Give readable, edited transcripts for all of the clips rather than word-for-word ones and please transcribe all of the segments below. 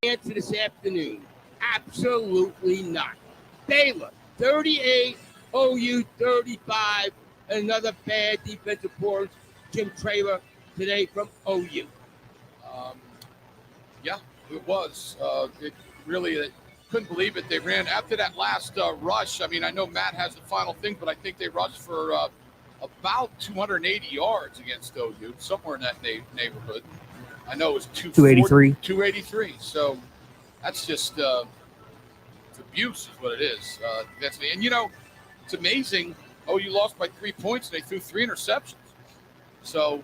answer this afternoon? Absolutely not. Baylor, 38, OU, 35. Another bad defensive performance. Jim Traylor today from OU. Um, yeah, it was. It really couldn't believe it. They ran after that last rush. I mean, I know Matt has the final thing, but I think they rushed for about 280 yards against OU, somewhere in that neighborhood. I know it was 283. 283. So that's just it's abuse is what it is. And, it's amazing. OU lost by 3 points, and they threw 3 interceptions. So,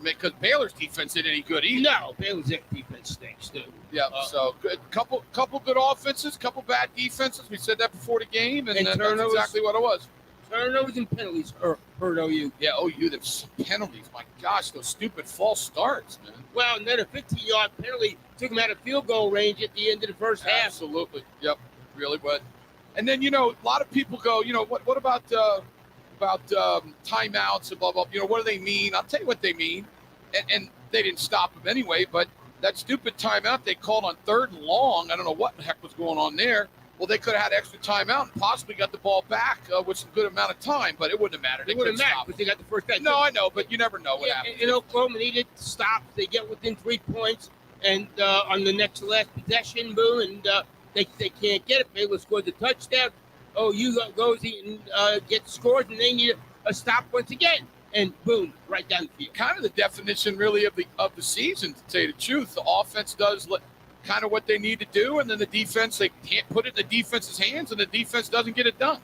because Baylor's defense isn't any good either. No, Baylor's defense stinks, too. Yeah, so good. Couple good offenses, couple bad defenses. We said that before the game, and that's exactly what it was. Turnovers and penalties hurt OU. Yeah, OU, the penalties. My gosh, those stupid false starts, man. Well, and then a 15-yard penalty took them out of field goal range at the end of the first half. Absolutely. Yep, really would. And then, a lot of people go, what about timeouts and blah, blah, what do they mean? I'll tell you what they mean. And they didn't stop them anyway, but that stupid timeout they called on 3rd and long, I don't know what the heck was going on there. Well, they could have had extra timeout and possibly got the ball back with some good amount of time, but it wouldn't have mattered. It wouldn't have mattered because they got the first down. No, I know, but you never know what happens. In Oklahoma, they needed to stop. They get within 3 points, and on the last possession, boom, and they can't get it. Baylor scored the touchdown. OU goes and gets scored, and they need a stop once again. And boom, right down the field. Kind of the definition, really, of the season, to tell you the truth. The offense does kind of what they need to do, and then the defense, they can't put it in the defense's hands, and the defense doesn't get it done.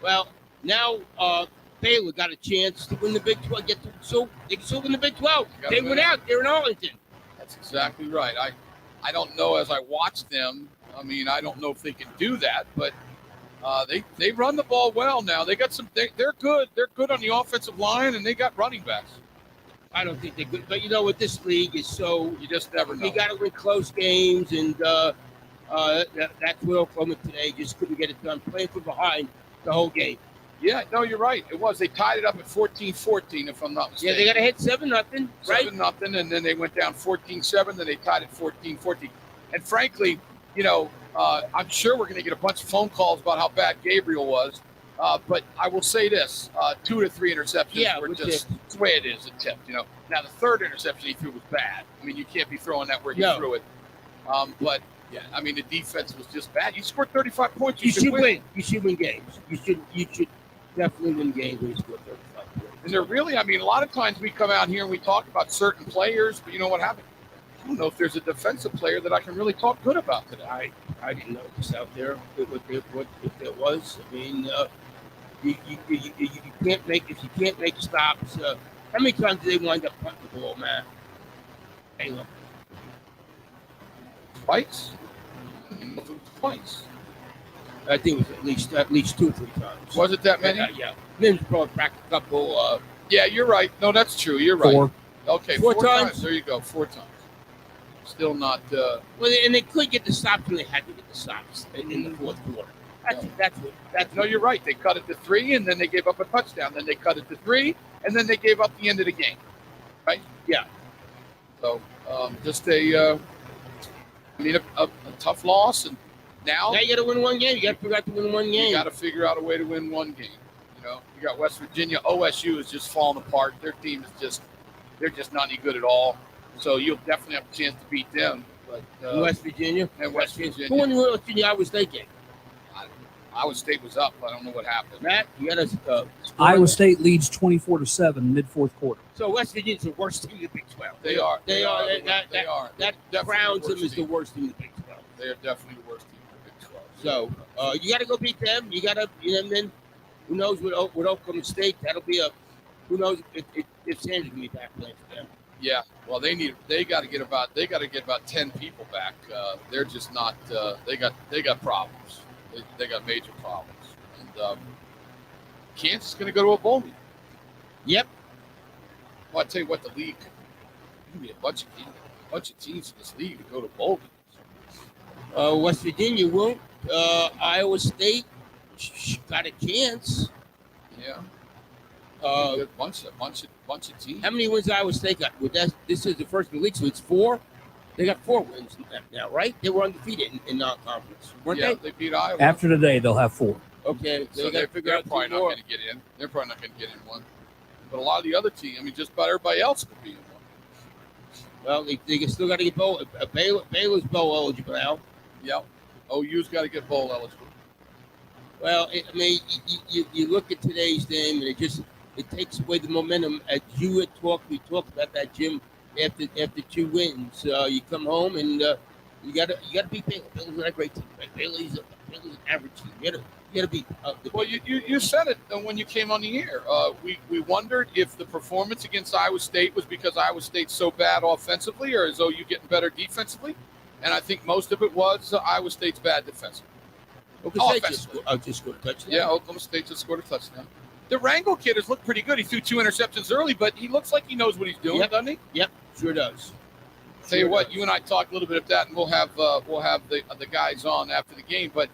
Well, now Baylor got a chance to win the Big 12. They can still win the Big 12. They went out. They're in Arlington. That's exactly right. I don't know as I watch them. I mean, I don't know if they can do that, but they run the ball well now. They got some. They're good. They're good on the offensive line, and they got running backs. I don't think they're good, but what this league is so you just never know. You got to win close games, and that's what Oklahoma today just couldn't get it done. Playing from behind the whole game. Yeah, no, you're right. It was. They tied it up at 14-14, if I'm not mistaken. Yeah, they got to hit 7-0, right? 7-0, and then they went down 14-7. Then they tied it 14-14. And frankly, I'm sure we're going to get a bunch of phone calls about how bad Gabriel was. But I will say this, 2 to 3 interceptions were just the way it is, a tip, Now, the 3rd interception he threw was bad. I mean, you can't be throwing that where he threw it. But, yeah, I mean, the defense was just bad. You scored 35 points. You should win. You should win games. You should definitely win games when you score 35 points. And they're really, I mean, a lot of times we come out here and we talk about certain players, but you know what happened? I don't know if there's a defensive player that I can really talk good about today. I didn't know it was out there. What if there was? I mean, you can't make if you can't make stops. How many times do they wind up punting the ball, man? Baylor. Twice. I think it was at least 2 or 3 times. Was it that many? Yeah. Then probably cracked a couple. Yeah, you're right. No, that's true. You're right. 4. Okay, 4 times. There you go. 4 times. Still not. Well, and they could get the stops when they had to get the stops in the 4th quarter. That's no, you're right. They cut it to 3, and then they gave up a touchdown. Then they cut it to 3, and then they gave up the end of the game. Right? Yeah. So just a tough loss, and now you got to win one game. You got to figure out to win one game. You got to figure out a way to win one game. You got West Virginia. OSU is just falling apart. Their team is they're just not any good at all. So you'll definitely have a chance to beat them. But West Virginia. And West Virginia. Who in West Virginia Iowa State game? Iowa State was up. I don't know what happened. Matt, you got to. Iowa State leads 24-7 mid-4th quarter. So West Virginia's the worst team in the Big 12. They are. They are. That crowns them as the team. Worst team in the Big 12. They are definitely the worst team in the Big 12. So you got to go beat them. You got to, and then who knows with Oklahoma State? That'll be who knows if Sanders will be back playing for them. Yeah. Well, they got to get about 10 people back. They're just not. They got problems. They got major problems. And Kansas is going to go to a bowl meeting. Yep. Well, I tell you what, the league. There's going to be a bunch of teams in this league to go to bowl meetings. West Virginia won't. Iowa State got a chance. Yeah. A bunch of teams. How many wins Iowa State got? This is the first in the league, so it's 4. They got 4 wins now, right? They were undefeated in non-conference, weren't Yeah, they? they beat Iowa. After today, they'll have 4. Okay, So they got to figure they're out probably 2 not more. going to get in. They're probably not going to get in one. But a lot of the other teams, I mean, just about everybody else could be in one. Well, they still got to get bowl. Baylor's bowl eligible now. Yep. OU's got to get bowl eligible. Well, I mean, you look at today's game, and it takes away the momentum. As you had we talked about that, Jim. After 2 wins, you come home and you gotta beat Baylor. Baylor's not a great team. Right? Baylor's an average team. You gotta beat. Well, you said it when you came on the air. We wondered if the performance against Iowa State was because Iowa State's so bad offensively, or is OU getting better defensively? And I think most of it was Iowa State's bad defensively. Oklahoma State just scored a touchdown. Yeah, Oklahoma State just scored a touchdown. The Rangel kid has looked pretty good. He threw 2 interceptions early, but he looks like he knows what he's doing, doesn't he? Yep, sure does. Tell you what, you and I talked a little bit of that, and we'll have the guys on after the game. But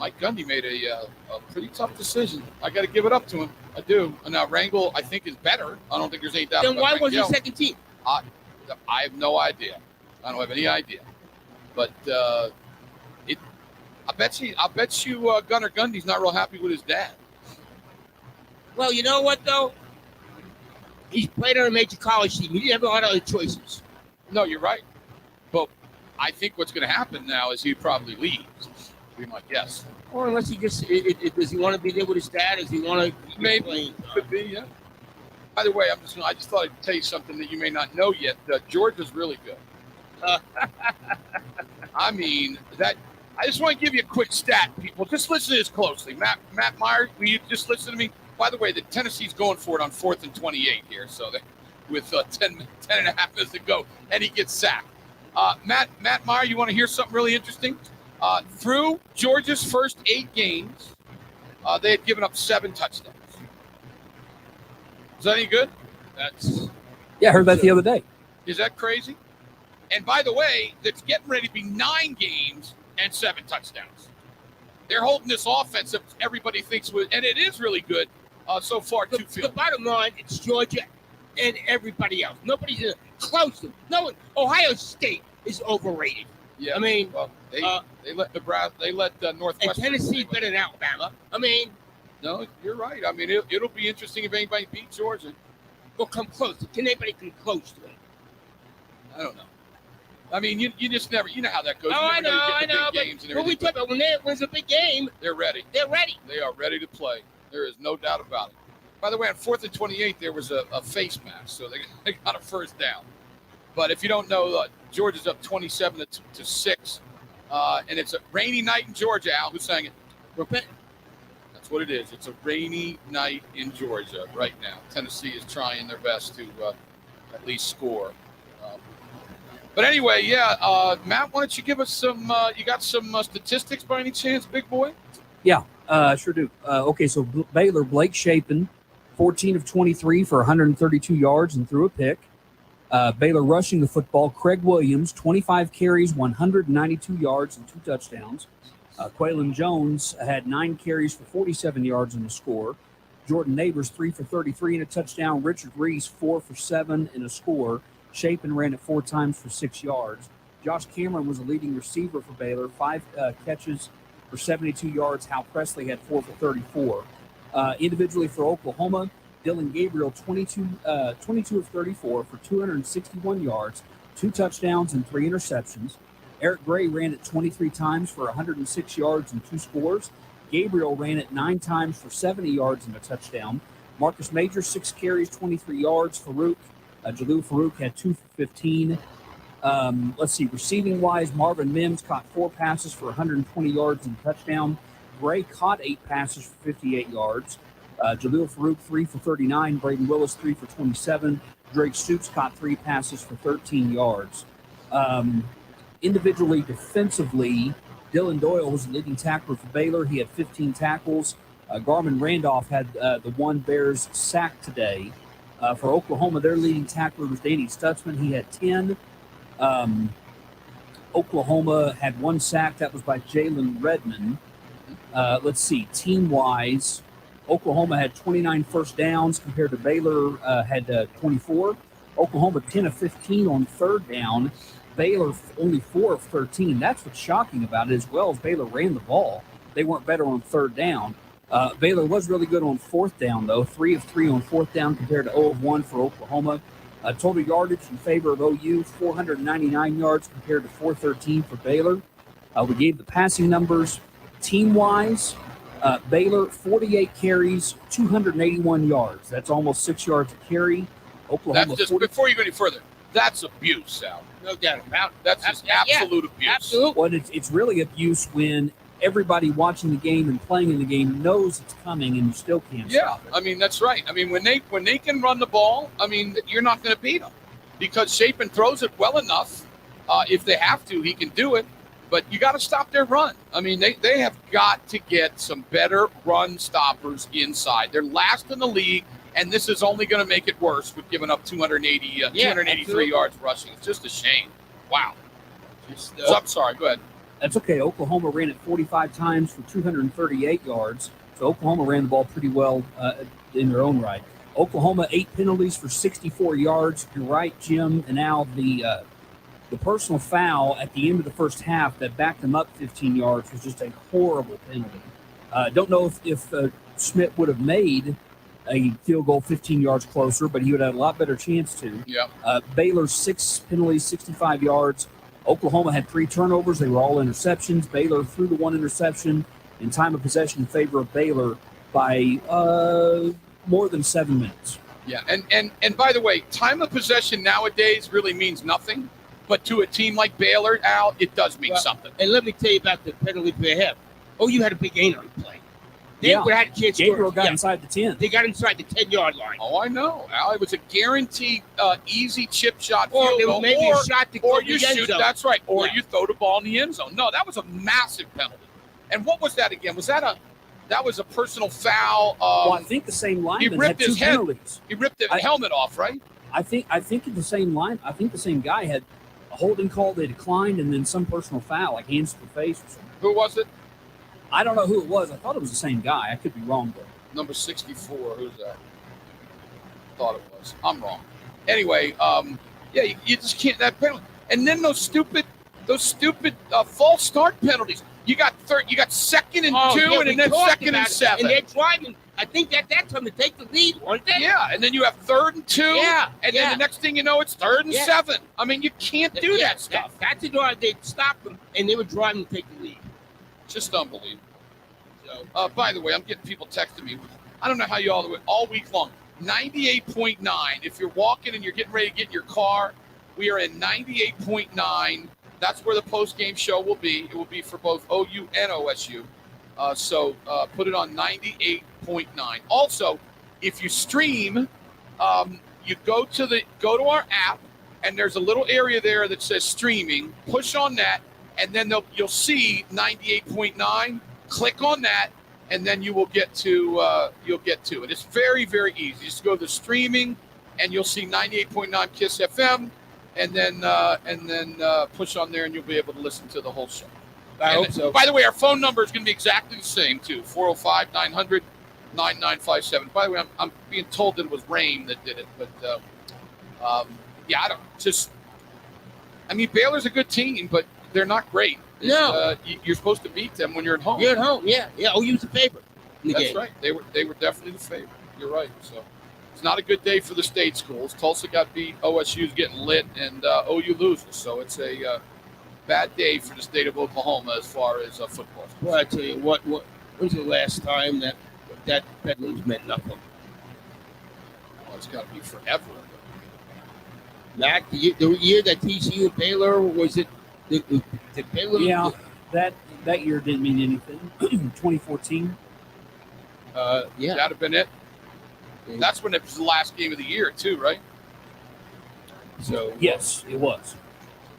Mike Gundy made a pretty tough decision. I got to give it up to him. I do. And now Rangel, I think, is better. I don't think there's any doubt. Then about why was he Rangel. second team? I have no idea. I don't have any idea. But I bet you Gunnar Gundy's not real happy with his dad. Well, you know what though? He's played on a major college team. He didn't have a lot of other choices. No, you're right. But I think what's going to happen now is he probably leaves. Be my guess. Or unless he just does he want to be there with his dad? Does he want to Maybe could be, yeah. By the way, I just thought I'd tell you something that you may not know yet. Georgia's really good. I mean that. I just want to give you a quick stat, people. Just listen to this closely. Matt Meyer, will you just listen to me? By the way, the Tennessee's going for it on 4th and 28 here, so with 10 and a half minutes to go, and he gets sacked. Matt Meyer, you want to hear something really interesting? Through Georgia's first 8 games, they had given up 7 touchdowns. Is that any good? Yeah, I heard that the other day. Is that crazy? And by the way, that's getting ready to be 9 games and 7 touchdowns. They're holding this offense that everybody thinks was, and it is really good so far. The bottom line, it's Georgia and everybody else. Nobody's close to them. No one. Ohio State is overrated. Yeah, I mean, well, they let Northwestern. And Tennessee better than Alabama. I mean, no, you're right. I mean, it'll be interesting if anybody beats Georgia. Will come close. Can anybody come close to them? I don't know. I mean, you just never, you know how that goes. Oh, I know. But we talk about when there's a big game, they're ready. They're ready. They are ready to play. There is no doubt about it. By the way, on 4th and 28, there was a face mask, so they got a first down. But if you don't know, Georgia's up 27 to 6, and it's a rainy night in Georgia. Al, who sang it? Repent. That's what it is. It's a rainy night in Georgia right now. Tennessee is trying their best to at least score. But anyway, yeah, Matt, why don't you give us some, you got some statistics by any chance, big boy? Yeah, sure do. Okay, so Baylor, Blake Shapen, 14 of 23 for 132 yards and threw a pick. Baylor rushing the football, Craig Williams, 25 carries, 192 yards and 2 touchdowns. Quaylen Jones had 9 carries for 47 yards and a score. Jordan Neighbors, 3 for 33 and a touchdown. Richard Reese, 4 for 7 and a score. Shapen ran it 4 times for 6 yards. Josh Cameron was the leading receiver for Baylor, 5 catches for 72 yards. Hal Presley had 4 for 34. Individually for Oklahoma, Dylan Gabriel, 22 of 34 for 261 yards, 2 touchdowns and 3 interceptions. Eric Gray ran it 23 times for 106 yards and 2 scores. Gabriel ran it 9 times for 70 yards and a touchdown. Marcus Major, 6 carries, 23 yards. Jalil Farouk had 2 for 15. Let's see, receiving-wise, Marvin Mims caught 4 passes for 120 yards and a touchdown. Gray caught 8 passes for 58 yards. Jalil Farouk, 3 for 39. Braden Willis, 3 for 27. Drake Stoops caught 3 passes for 13 yards. Individually, defensively, Dylan Doyle was the leading tackler for Baylor. He had 15 tackles. Garmin Randolph had the one Bears sack today. For Oklahoma, their leading tackler was Danny Stutzman. He had 10. Oklahoma had 1 sack. That was by Jalen Redmond. Let's see, team-wise, Oklahoma had 29 first downs compared to Baylor had 24. Oklahoma 10 of 15 on third down. Baylor only 4 of 13. That's what's shocking about it. As well as Baylor ran the ball, they weren't better on third down. Baylor was really good on fourth down, though. 3 of 3 on fourth down compared to 0 of 1 for Oklahoma. Total yardage in favor of OU, 499 yards compared to 413 for Baylor. We gave the passing numbers. Team-wise, Baylor, 48 carries, 281 yards. That's almost 6 yards a carry. Oklahoma, That's just, before you go any further, that's abuse, Sal. No doubt about it. That's just absolute abuse. Absolutely. Well, it's really abuse when everybody watching the game and playing in the game knows it's coming and you still can't stop it. I mean, that's right. I mean, when they can run the ball, I mean, you're not going to beat them because Shapen throws it well enough. If they have to, he can do it. But you got to stop their run. I mean, they have got to get some better run stoppers inside. They're last in the league, and this is only going to make it worse with giving up 283 absolutely. yards rushing. It's just a shame. Wow. I'm sorry. Go ahead. That's okay. Oklahoma ran it 45 times for 238 yards. So Oklahoma ran the ball pretty well in their own right. Oklahoma, 8 penalties for 64 yards. You're right, Jim. And now the personal foul at the end of the first half that backed them up 15 yards was just a horrible penalty. Don't know if Schmidt would have made a field goal 15 yards closer, but he would have had a lot better chance to. Yeah. Baylor, 6 penalties, 65 yards. Oklahoma had 3 turnovers. They were all interceptions. Baylor threw the 1 interception in time of possession in favor of Baylor by more than 7 minutes. Yeah, and by the way, time of possession nowadays really means nothing. But to a team like Baylor, Al, it does mean something. And let me tell you about the penalty they have. Oh, you had a big gain on the play. They would have had a chance to Gabriel score. got inside the 10. They got inside the 10-yard line. Oh, I know, Al. It was a guaranteed easy chip shot Or field there goal. was maybe a shot to go Or to you the end shoot, zone. that's right. Or Yeah. you throw the ball in the end zone. No, that was a massive penalty. And what was that again? That was a personal foul? Well, I think the same lineman ripped had 2 his head. penalties. He ripped the helmet off, right? I think the same guy had a holding call they declined and then some personal foul, like hands to the face or something. Who was it? I don't know who it was. I thought it was the same guy. I could be wrong, though. Number 64. Who's that? Thought it was. I'm wrong. Anyway, you just can't that penalty. And then those stupid false start penalties. You got second and 2, and then second and 7. And they're driving. I think that time to take the lead, weren't they? Yeah, and then you have 3rd and 2. Yeah, and then the next thing you know, it's 3rd and 7. I mean, you can't do that stuff. That's a drive. They'd stop them, and they were driving to take the lead. Just unbelievable. So, by the way, I'm getting people texting me. I don't know how you all do it all week long. 98.9. If you're walking and you're getting ready to get in your car, we are in 98.9. That's where the post-game show will be. It will be for both OU and OSU. So put it on 98.9. Also, if you stream, you go to our app, and there's a little area there that says streaming. Push on that, and then you'll see 98.9. Click on that, and then you will get to it. It's very, very easy. Just go to the streaming, and you'll see 98.9 KISS FM, and then push on there, and you'll be able to listen to the whole show. I hope so. By the way, our phone number is going to be exactly the same too: 405-900-9957. By the way, I'm being told that it was rain that did it, but I mean, Baylor's a good team, but they're not great. No. You're supposed to beat them when you're at home. You're at home, yeah. OU's the favorite in the That's game. right. They were definitely the favorite. You're right. So it's not a good day for the state schools. Tulsa got beat. OSU's getting lit, and OU loses. So it's a bad day for the state of Oklahoma as far as football. Well, I tell you what, when's the last time that Bedlam's meant nothing? Well, it's got to be forever. Mac, the year that TCU and Baylor, was it the Baylor? Yeah, that year didn't mean anything. 2014. Yeah. That'd have been it. That's when it was the last game of the year, too, right? So yes, it was.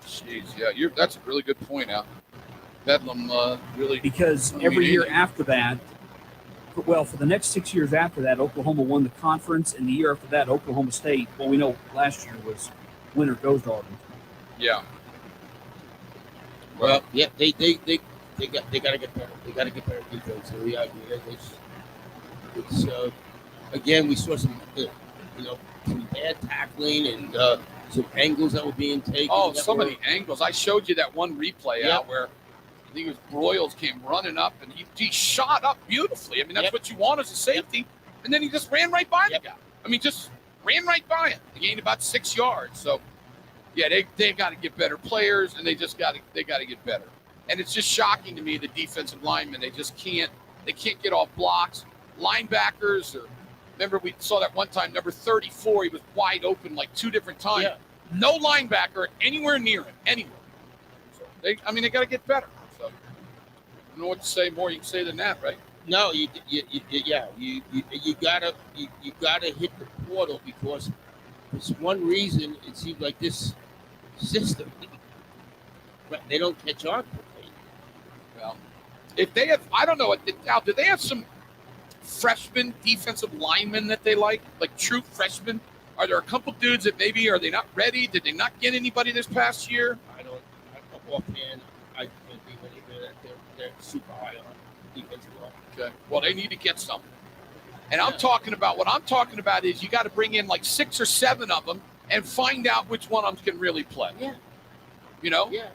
Jeez, yeah, that's a really good point, Al. Bedlam really, because every year after that, for the next 6 years after that, Oklahoma won the conference, and the year after that, Oklahoma State. Well, we know last year was winner goes to Arlington. Yeah. Well, yeah, they got to get better. They got to get better defense. So yeah, it's again we saw some some bad tackling and some angles that were being taken. Oh, that so were, many angles. I showed you that one replay Yep. out where I think it was Broyles came running up and he shot up beautifully. I mean, that's Yep. what you want as a safety. And then he just ran right by Yep. the guy. I mean, just ran right by him. He gained about 6 yards. So, yeah, they've got to get better players, and they got to get better. And it's just shocking to me, the defensive linemen. They just can't get off blocks. Linebackers, remember we saw that one time, number 34, he was wide open like 2 different times. Yeah. No linebacker anywhere near him, anywhere. So they got to get better. So I don't know what to say more. You can say than that, right? No, you gotta hit the portal because for one reason it seems like this system, but they don't catch on quickly. Well, if they have, I don't know. Now, do they have some freshman defensive linemen that they like true freshmen? Are there a couple dudes that maybe are they not ready? Did they not get anybody this past year? Offhand, I can't think of anybody that they're super high on defensive line. Okay. Well, they need to get some. And what I'm talking about is you got to bring in like 6 or 7 of them and find out which one of them can really play. Yeah. You know? Yeah.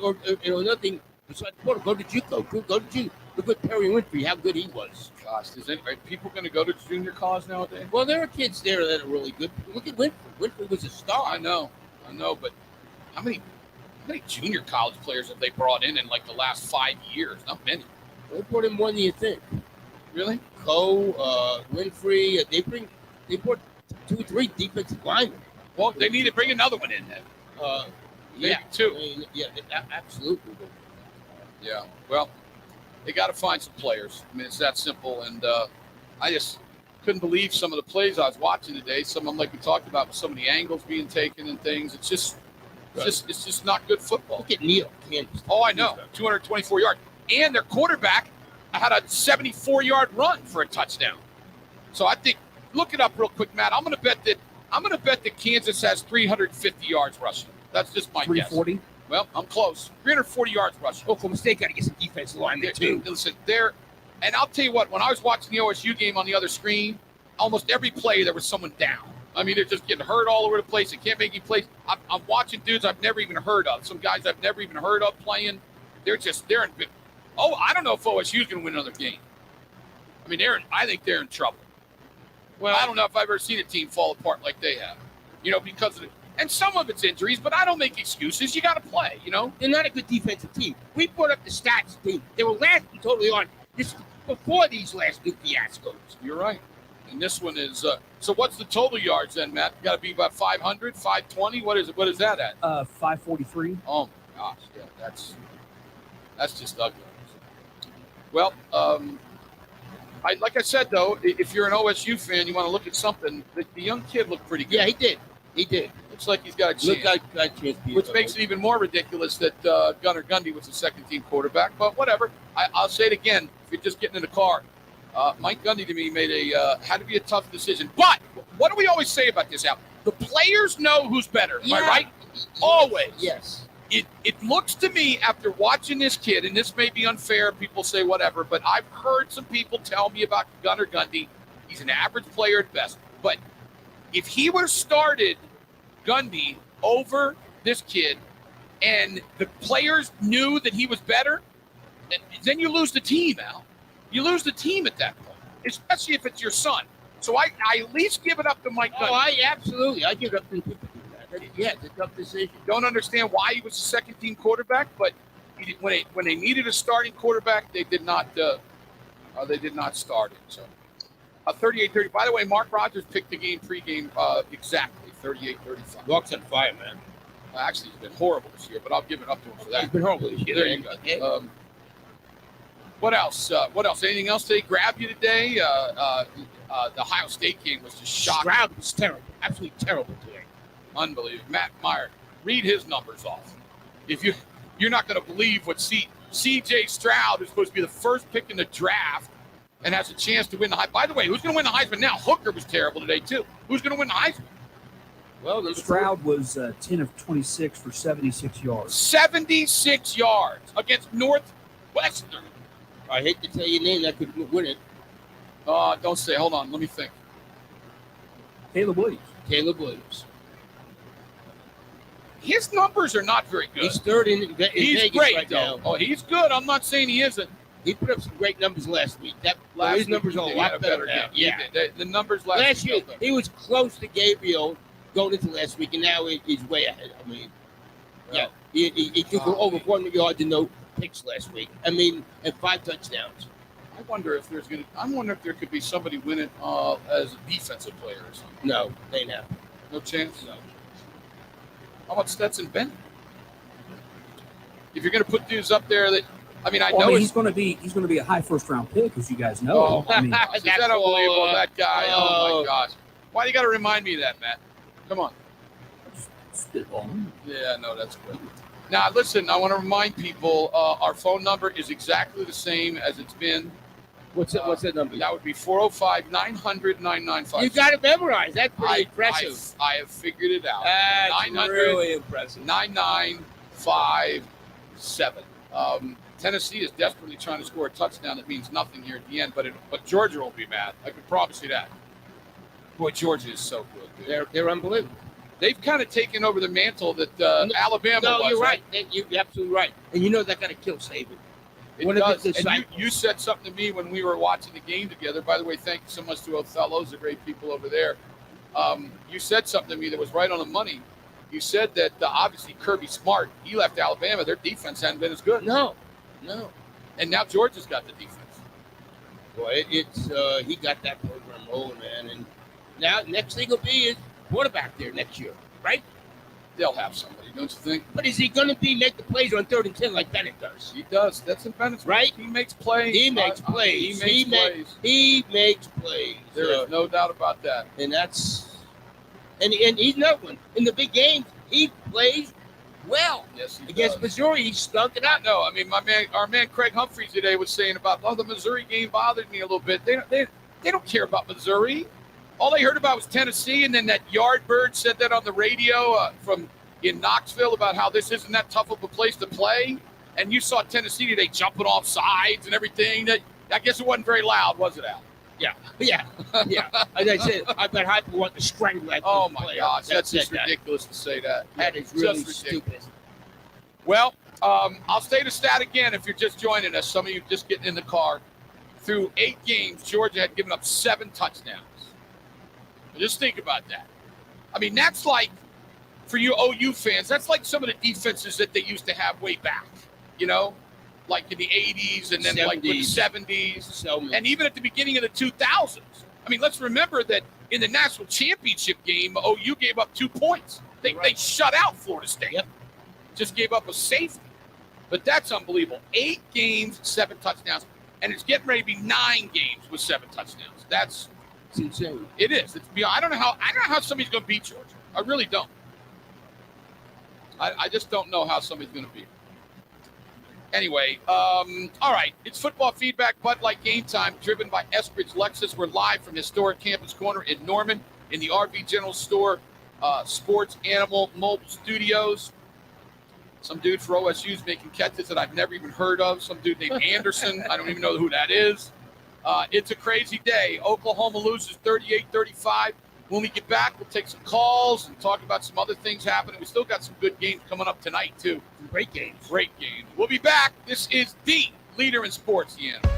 Or another thing, besides portal, go to JUCO. Go to JUCO. Look at Perry Winfrey, how good he was. Gosh, are people going to go to junior college nowadays? Well, there are kids there that are really good. Look at Winfrey. Winfrey was a star. I know, but how many junior college players have they brought in like the last 5 years? Not many. They brought in more than you think. Really? Winfrey. They brought 2 or 3 defensive linemen. Well, they need to bring another one in then. Maybe 2. I mean, yeah, absolutely. Yeah. Well, they got to find some players. I mean, it's that simple. And I just couldn't believe some of the plays I was watching today. Some of them, like we talked about, with some of the angles being taken and things. It's just not good football. Look at Neal, Kansas. Oh, I know. 224 yards. And their quarterback had a 74-yard run for a touchdown. So I think, look it up real quick, Matt. I'm going to bet that Kansas has 350 yards rushing. That's just my 340. guess. Well, I'm close. 340 yards rushing. Oklahoma State got to get some defensive line there too. Listen, and I'll tell you what. When I was watching the OSU game on the other screen, almost every play there was someone down. I mean, they're just getting hurt all over the place. They can't make any plays. I'm watching dudes I've never even heard of. Some guys I've never even heard of playing. They're in. Oh, I don't know if OSU is going to win another game. I mean, I think they're in trouble. Well, I don't know if I've ever seen a team fall apart like they have. Because of and some of it's injuries, but I don't make excuses. You got to play. They're not a good defensive team. We brought up the stats team. They were last totally on this before these last 2 fiascos. You're right. And this one is so what's the total yards then, Matt? Got to be about 500, 520. What is it? What is that at? 543. Oh my gosh, yeah, that's just ugly. Well, like I said though, if you're an OSU fan, you want to look at something. The young kid looked pretty good. Yeah, he did. Looks like he's got a chance. Look like a chance. Which makes it even more ridiculous that Gunnar Gundy was the second-team quarterback. But whatever. I'll say it again. If you're just getting in the car, Mike Gundy to me had to be a tough decision. But what do we always say about this, Al? The players know who's better. Am I right? Always. Yes. It looks to me, after watching this kid, and this may be unfair, people say whatever, but I've heard some people tell me about Gunnar Gundy. He's an average player at best. But if he would have started Gundy over this kid and the players knew that he was better, then you lose the team, Al. You lose the team at that point, especially if it's your son. So I at least give it up to Mike Gundy. Oh, I give it up to him. Yeah, it's a tough decision. Don't understand why he was the second-team quarterback, but when they needed a starting quarterback, they did not start it. So 38-30. By the way, Mark Rogers picked the game pregame exactly 38-35. Walks on fire, man. Actually, he's been horrible this year, but I'll give it up to him for that. He's been horrible this year. There you go. What else? Anything else they grabbed you today? The Ohio State game was just shocking. Stroud was terrible. Absolutely terrible today. Unbelievable. Matt Meyer, read his numbers off. If you're not going to believe what C.J. Stroud is supposed to be the first pick in the draft and has a chance to win the Heisman. By the way, who's going to win the Heisman now? Hooker was terrible today too. Who's going to win the Heisman? Well, Stroud was 10 of 26 for 76 yards. 76 yards against Northwestern. I hate to tell you a name that could win it. Don't say. Hold on. Let me think. Caleb Williams. Caleb Williams. His numbers are not very good. He's third in He's Vegas great, right though. now. Oh, he's good. I'm not saying he isn't. He put up some great numbers last week. His Week numbers he are a did. lot He had better now. game. He Yeah. did. The numbers last Last year, week. he was close to Gabriel going into last week, and now he's way ahead. I mean, yeah, he took over 400 yards and no picks last week. I mean, and 5 touchdowns. I wonder if there could be somebody win it as a defensive player or something. No, they ain't happen. No chance. No. How about Stetson Bennett? If you're going to put dudes up there that, I mean, he's going to be a high first round pick, as you guys know. Oh, I mean, is that unbelievable? That guy. Oh my oh. gosh. Why do you got to remind me of that, Matt? Come on. spitballing. Yeah, no, that's good. Now, listen, I want to remind people our phone number is exactly the same as it's been. What's that number? That would be 405-900-9957. You got it memorized. That's pretty impressive. I have figured it out. That's 900 really impressive. 9957. Tennessee is desperately trying to score a touchdown that means nothing here at the end, but Georgia will be mad. I can promise you that. Boy, Georgia is so good. Dude. They're unbelievable. They've kind of taken over the mantle that Alabama was. No, you're right. You're absolutely right. And you know that got to kill Saban. It One of does. the And you said something to me when we were watching the game together. By the way, thank you so much to Othello's, the great people over there. You said something to me that was right on the money. You said that obviously Kirby Smart, he left Alabama. Their defense hadn't been as good. No. And now Georgia's got the defense. Boy, it's he got that program rolling, man. And now next thing will be his quarterback there next year, right? They'll have somebody, don't you think? But is he going to make the plays on 3rd and 10 like Bennett does? He does. That's in Bennett's right. He makes plays. He makes plays. He makes plays. There is no doubt about that. And that's and he's another one. In the big games, he plays well. Yes, he Against does. Missouri, he stunk it up. No, I mean our man Craig Humphreys today was saying about the Missouri game bothered me a little bit. They don't care about Missouri. All they heard about was Tennessee, and then that Yardbird said that on the radio from in Knoxville about how this isn't that tough of a place to play. And you saw Tennessee today jumping off sides and everything. I guess it wasn't very loud, was it, Al? Yeah. As I said, I bet Hyper want to strangle that. Oh my gosh, that's just that. ridiculous to say that. That is really Just stupid. Well, I'll state a stat again if you're just joining us. Some of you just getting in the car. Through 8 games, Georgia had given up 7 touchdowns. Just think about that. I mean, that's like, for you OU fans, that's like some of the defenses that they used to have way back, like in the 80s and then 70s. like the 70s. So And even at the beginning of the 2000s. I mean, let's remember that in the national championship game, OU gave up 2 points. They shut out Florida State. Yep. Just gave up a safety. But that's unbelievable. 8 games, 7 touchdowns. And it's getting ready to be 9 games with 7 touchdowns. It's insane. It is. I don't know how somebody's going to beat Georgia. I really don't. I just don't know how somebody's going to beat. Anyway, all right. It's football feedback, Bud Light Game Time, driven by Eskridge Lexus. We're live from historic Campus Corner in Norman in the RV General Store Sports Animal Mobile Studios. Some dude for OSU's making catches that I've never even heard of. Some dude named Anderson. I don't even know who that is. It's a crazy day. Oklahoma loses 38-35. When we get back, we'll take some calls and talk about some other things happening. We still got some good games coming up tonight, too. Great games. Great games. We'll be back. This is the leader in sports, the Animal.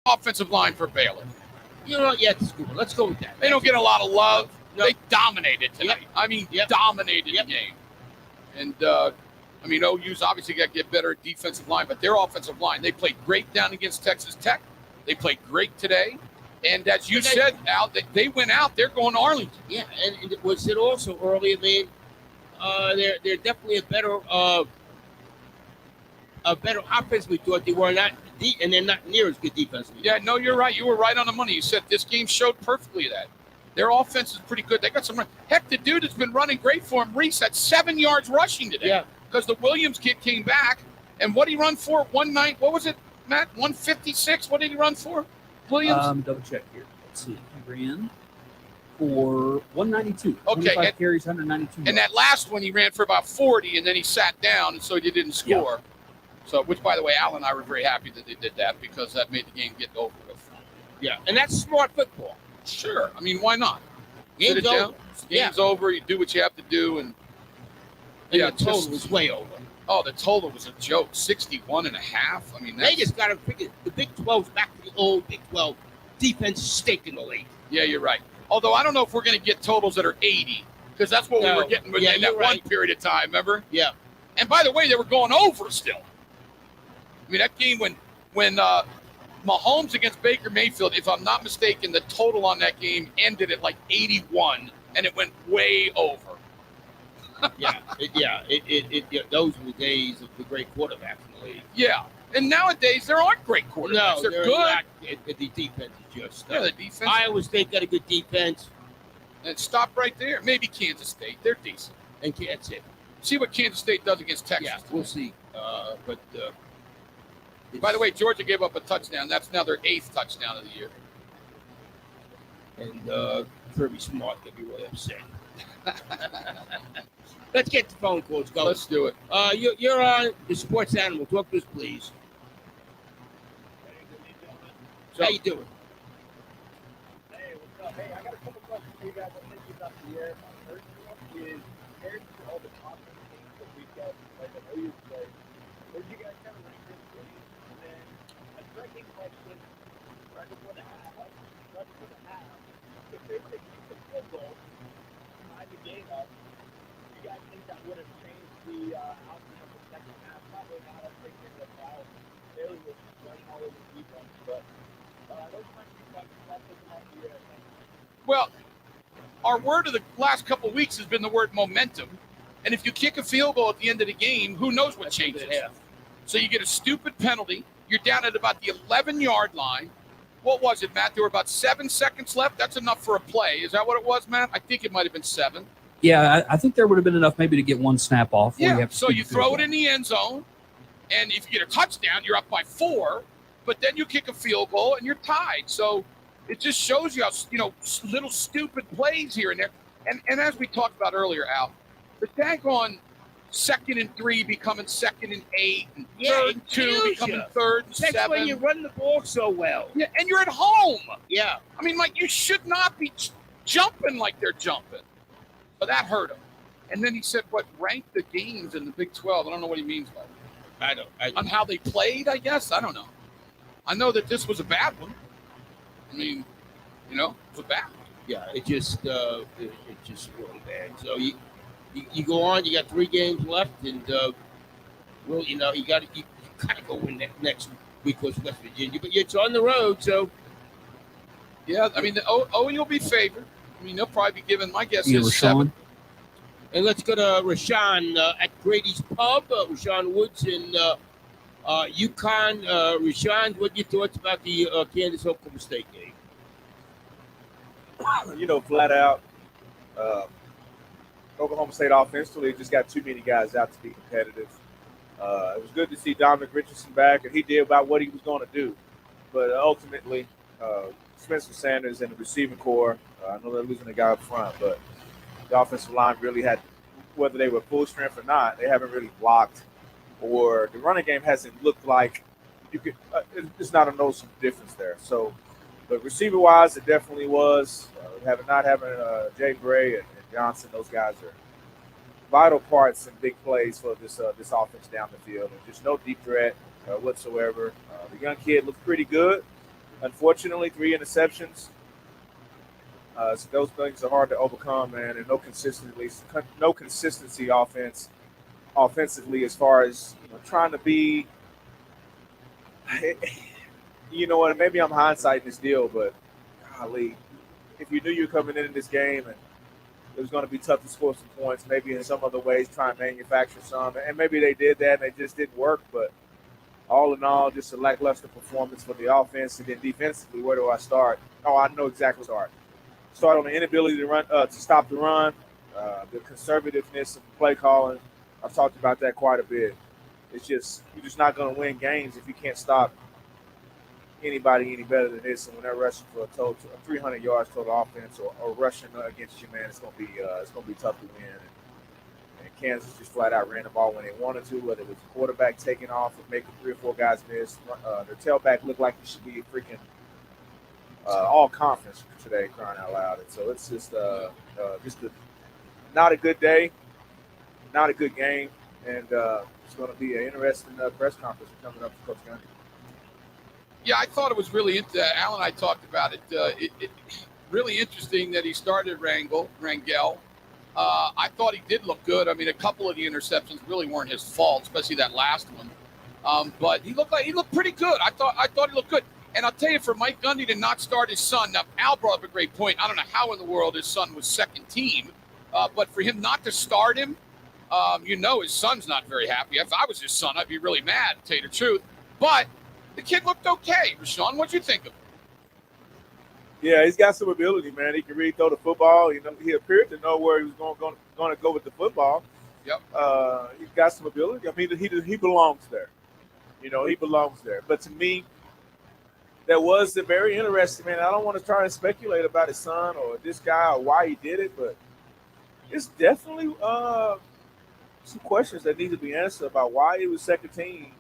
Offensive line for Baylor. You know, yeah, it's cool. Let's go with that. They don't get a lot of love. No. They dominated tonight. Yep. I mean, Yep. dominated Yep. the game. And, I mean, OU's obviously got to get better at defensive line, but their offensive line, they played great down against Texas Tech. They played great today. And as you said, Al, they went out. They're going to Arlington. Yeah, and it was said also earlier, man. They're definitely a better offense we thought they were, not deep, and they're not near as good defensively. Yeah, no, you're right. You were right on the money. You said this game showed perfectly that. Their offense is pretty good. They got some run. Heck, the dude has been running great for him. Reese had 7 yards rushing today. Yeah. Because the Williams kid came back. And what did he run for? 19. What was it, Matt? 156? What did he run for? Williams? Double check here. Let's see. He ran for 192. Okay, 25 carries, 192. And that last one, he ran for about 40, and then he sat down, and so he didn't score. Yeah. So, which, by the way, Al and I were very happy that they did that because that made the game get over with. Yeah, and that's smart football. Sure. I mean, why not? Game's Sit it down. over. Game's over. You do what you have to do, and And yeah, the total was way over. Oh, the total was a joke. 61 and a half. I mean, that's, They just got to figure the Big 12's back to the old Big 12 defense stake in the league. yeah, you're right. Although I don't know if we're going to get totals that are 80 because that's what we No. were getting Yeah, in that you're right. one period of time, remember? Yeah. And by the way, they were going over still. I mean, that game when Mahomes against Baker Mayfield, if I'm not mistaken, the total on that game ended at like 81, and it went way over. Those were the days of the great quarterbacks in the league. Yeah. And nowadays, there aren't great quarterbacks. No, they're good. not. The defense is just. Yeah, the defense. Iowa State got a good defense, And stop right there. Maybe Kansas State. They're decent. and that's it. See what Kansas State does against Texas. Yeah, we'll see. By the way, Georgia gave up a touchdown. That's now their 8th touchdown of the year. And Kirby Smart could be really upset. Let's get the phone calls going. Let's do it. You're on the Sports Animal. Talk to us, please. So, How you doing? Hey, what's up? Hey, I got a couple questions for you guys. I'm thinking about the year. My first one is compared to all the conference games that we've got, like I know you play, where do you guys kind of rank this game? And then a second question, right before the half, if they take the field goal, tie the game up, do you guys think that would have changed the outcome of the second half? Probably not. I'm thinking that Baylor was running all over the defense, but those are my two questions. I'll take them out the year, I think. well, our word of the last couple of weeks has been the word momentum. And if you kick a field goal at the end of the game, who knows what changes? So you get a stupid penalty. You're down at about the 11-yard line. What was it, Matt? There were about 7 seconds left. That's enough for a play. Is that what it was, Matt? I think it might have been 7. Yeah, I think there would have been enough maybe to get one snap off. Yeah, so you throw it in the end zone, and if you get a touchdown, you're up by 4, but then you kick a field goal, and you're tied. So it just shows you how, little stupid plays here and there. And as we talked about earlier, Al, the daggone second and 3 becoming second and 8, and Yeah, third it and 2 kills becoming you. third and That's 7. when you run the ball so well. Yeah, and you're at home. Yeah. I mean, like, you should not be jumping like they're jumping. So that hurt him. And then he said, what, rank the games in the Big 12. I don't know what he means by that. I don't. On how they played, I guess? I don't know. I know that this was a bad one. I mean, it was a bad one. Yeah, it just really bad. So you go on. You got 3 games left, and you got to go win next week with West Virginia. But it's on the road, so Yeah, I mean, the OU will be favored. I mean, they'll probably be given, my guess Yeah, is Rashawn. 7. and let's go to Rashawn at Grady's Pub. Rashawn Woods in UConn. Rashawn, what are your thoughts about the Kansas Oklahoma State game? Flat out, Oklahoma State offensively just got too many guys out to be competitive. It was good to see Dominic Richardson back, and he did about what he was going to do. But ultimately, Spencer Sanders and the receiving core, I know they're losing a guy up front, but the offensive line really had, whether they were full strength or not, they haven't really blocked, or the running game hasn't looked like you could. It's not a noticeable difference there. So, but receiver-wise, it definitely was. Not having Jay Bray and Johnson, those guys are vital parts and big plays for this offense down the field. And just no deep threat whatsoever. The young kid looked pretty good. Unfortunately, 3 interceptions. So those things are hard to overcome, man. And no consistency offensively as far as trying to be. You know what? Maybe I'm hindsighting this deal, but golly, if you knew you were coming into this game and it was going to be tough to score some points, maybe in some other ways try and manufacture some, and maybe they did that and they just didn't work. But all in all, just a lackluster performance for the offense. And then defensively, where do I start? Oh, I know exactly where to start. Start on the inability to run, to stop the run, the conservativeness of the play calling. I've talked about that quite a bit. It's just you're just not going to win games if you can't stop anybody any better than this. And when they're rushing for a total 300 yards total offense or rushing against you, man, it's going to be tough to win. And Kansas just flat out ran the ball when they wanted to, whether it was the quarterback taking off or making 3 or 4 guys miss. Their tailback looked like he should be freaking all conference today, crying out loud. And so it's just not a good day, not a good game, and it's going to be an interesting press conference coming up for Coach Gundy. Yeah, I thought it was really Al and I talked about it. It really interesting that he started Rangel. I thought he did look good. I mean, a couple of the interceptions really weren't his fault, especially that last one. But he looked pretty good. I thought he looked good. And I'll tell you, for Mike Gundy to not start his son, now Al brought up a great point. I don't know how in the world his son was second team, but for him not to start him, his son's not very happy. If I was his son, I'd be really mad, to tell you the truth. But the kid looked okay. Rashawn, what'd you think of him? Yeah, he's got some ability, man. He can really throw the football. He appeared to know where he was going to go with the football. Yep. He's got some ability. I mean, he belongs there. He belongs there. But to me, that was very interesting, man. I don't want to try to speculate about his son or this guy or why he did it, but it's definitely some questions that need to be answered about why he was second team.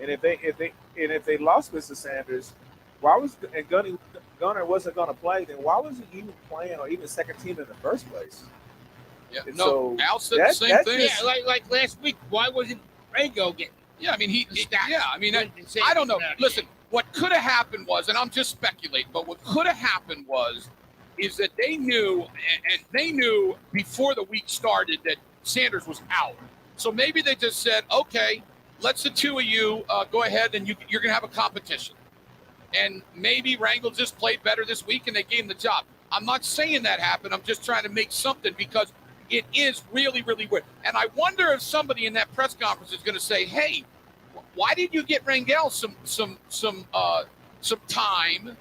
And if they lost Mr. Sanders, why was Gunner wasn't going to play? Then why was he even playing or even second team in the first place? Yeah, and no. Al said the same thing. Yeah, like last week. Why wasn't Rango getting? Yeah, I mean I don't know. Listen, what could have happened was, and I'm just speculating, but what could have happened is that they knew, and they knew before the week started that Sanders was out. So maybe they just said, okay, let's the two of you go ahead and you're going to have a competition. And maybe Rangel just played better this week and they gave him the job. I'm not saying that happened. I'm just trying to make something because it is really, really weird. And I wonder if somebody in that press conference is going to say, hey, why did you get Rangel some time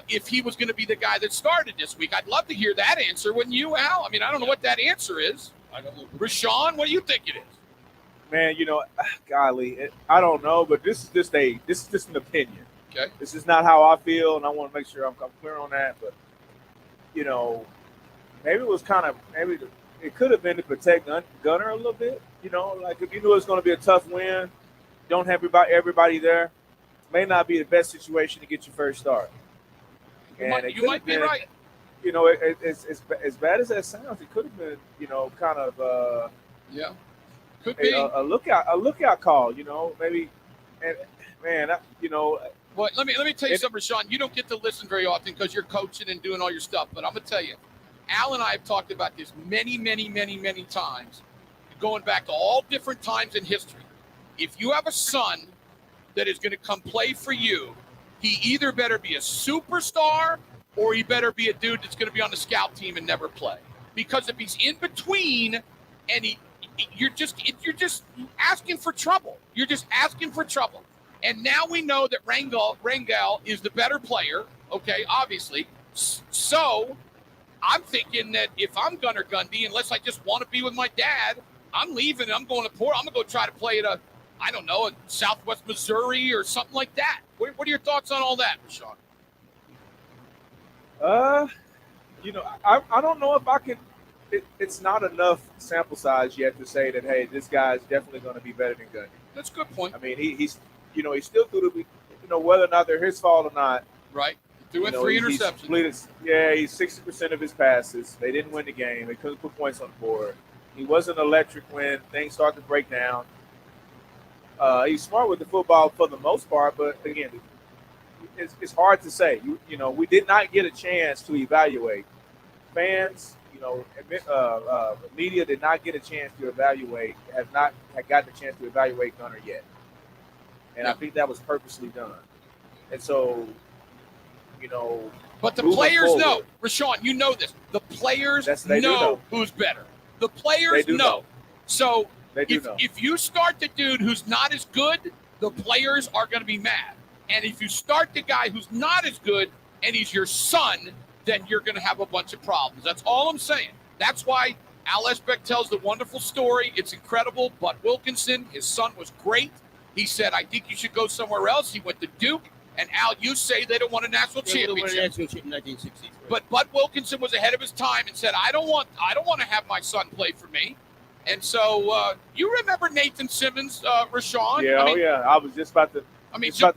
if he was going to be the guy that started this week? I'd love to hear that answer, wouldn't you, Al? I mean, I don't know what that answer is. I don't know. Rashawn, what do you think it is? Man, golly, I don't know, but this is just an opinion. Okay. This is not how I feel, and I want to make sure I'm clear on that. But maybe it was maybe it could have been to protect Gunner a little bit. You know, like if you knew it was going to be a tough win, don't have everybody there. May not be the best situation to get your first start. And You might be right. You know, it's as bad as that sounds. It could have been, you know, kind of yeah, could be a lookout call. You know, maybe. And man, you know. Well, let me tell you something, Rashawn. You don't get to listen very often because you're coaching and doing all your stuff. But I'm gonna tell you, Al and I have talked about this many times, going back to all different times in history. If you have a son that is going to come play for you, he either better be a superstar or he better be a dude that's going to be on the scout team and never play. Because if he's in between and you're just asking for trouble. You're just asking for trouble. And now we know that Rangel is the better player, okay, obviously. So I'm thinking that if I'm Gunnar Gundy, unless I just want to be with my dad, I'm leaving. I'm going to Port. I'm going to go try to play at a Southwest Missouri or something like that. What are your thoughts on all that, Rashawn? You know, I don't know if I can. It's not enough sample size yet to say that, hey, this guy's definitely going to be better than Gundy. That's a good point. I mean, he's he still threw the, whether or not they're his fault or not. Right. Threw in 3 interceptions. He's 60% of his passes. They didn't win the game. They couldn't put points on the board. He wasn't electric when things started to break down. He's smart with the football for the most part, but again, it's hard to say. We did not get a chance to evaluate. Fans, media did not get a chance to evaluate. Have gotten a chance to evaluate Gunner yet, and I think that was purposely done. And so, but the players know, Rashawn. You know this. The players know who's better. The players know. So if you start the dude who's not as good, the players are going to be mad. And if you start the guy who's not as good and he's your son, then you're going to have a bunch of problems. That's all I'm saying. That's why Al Esbeck tells the wonderful story. It's incredible. Bud Wilkinson, his son, was great. He said, I think you should go somewhere else. He went to Duke. And Al, you say they don't want a national championship. Won a national championship in 1963. But Bud Wilkinson was ahead of his time and said, I don't want to have my son play for me. And so you remember Nathan Simmons, Rashawn? Yeah, I was just about to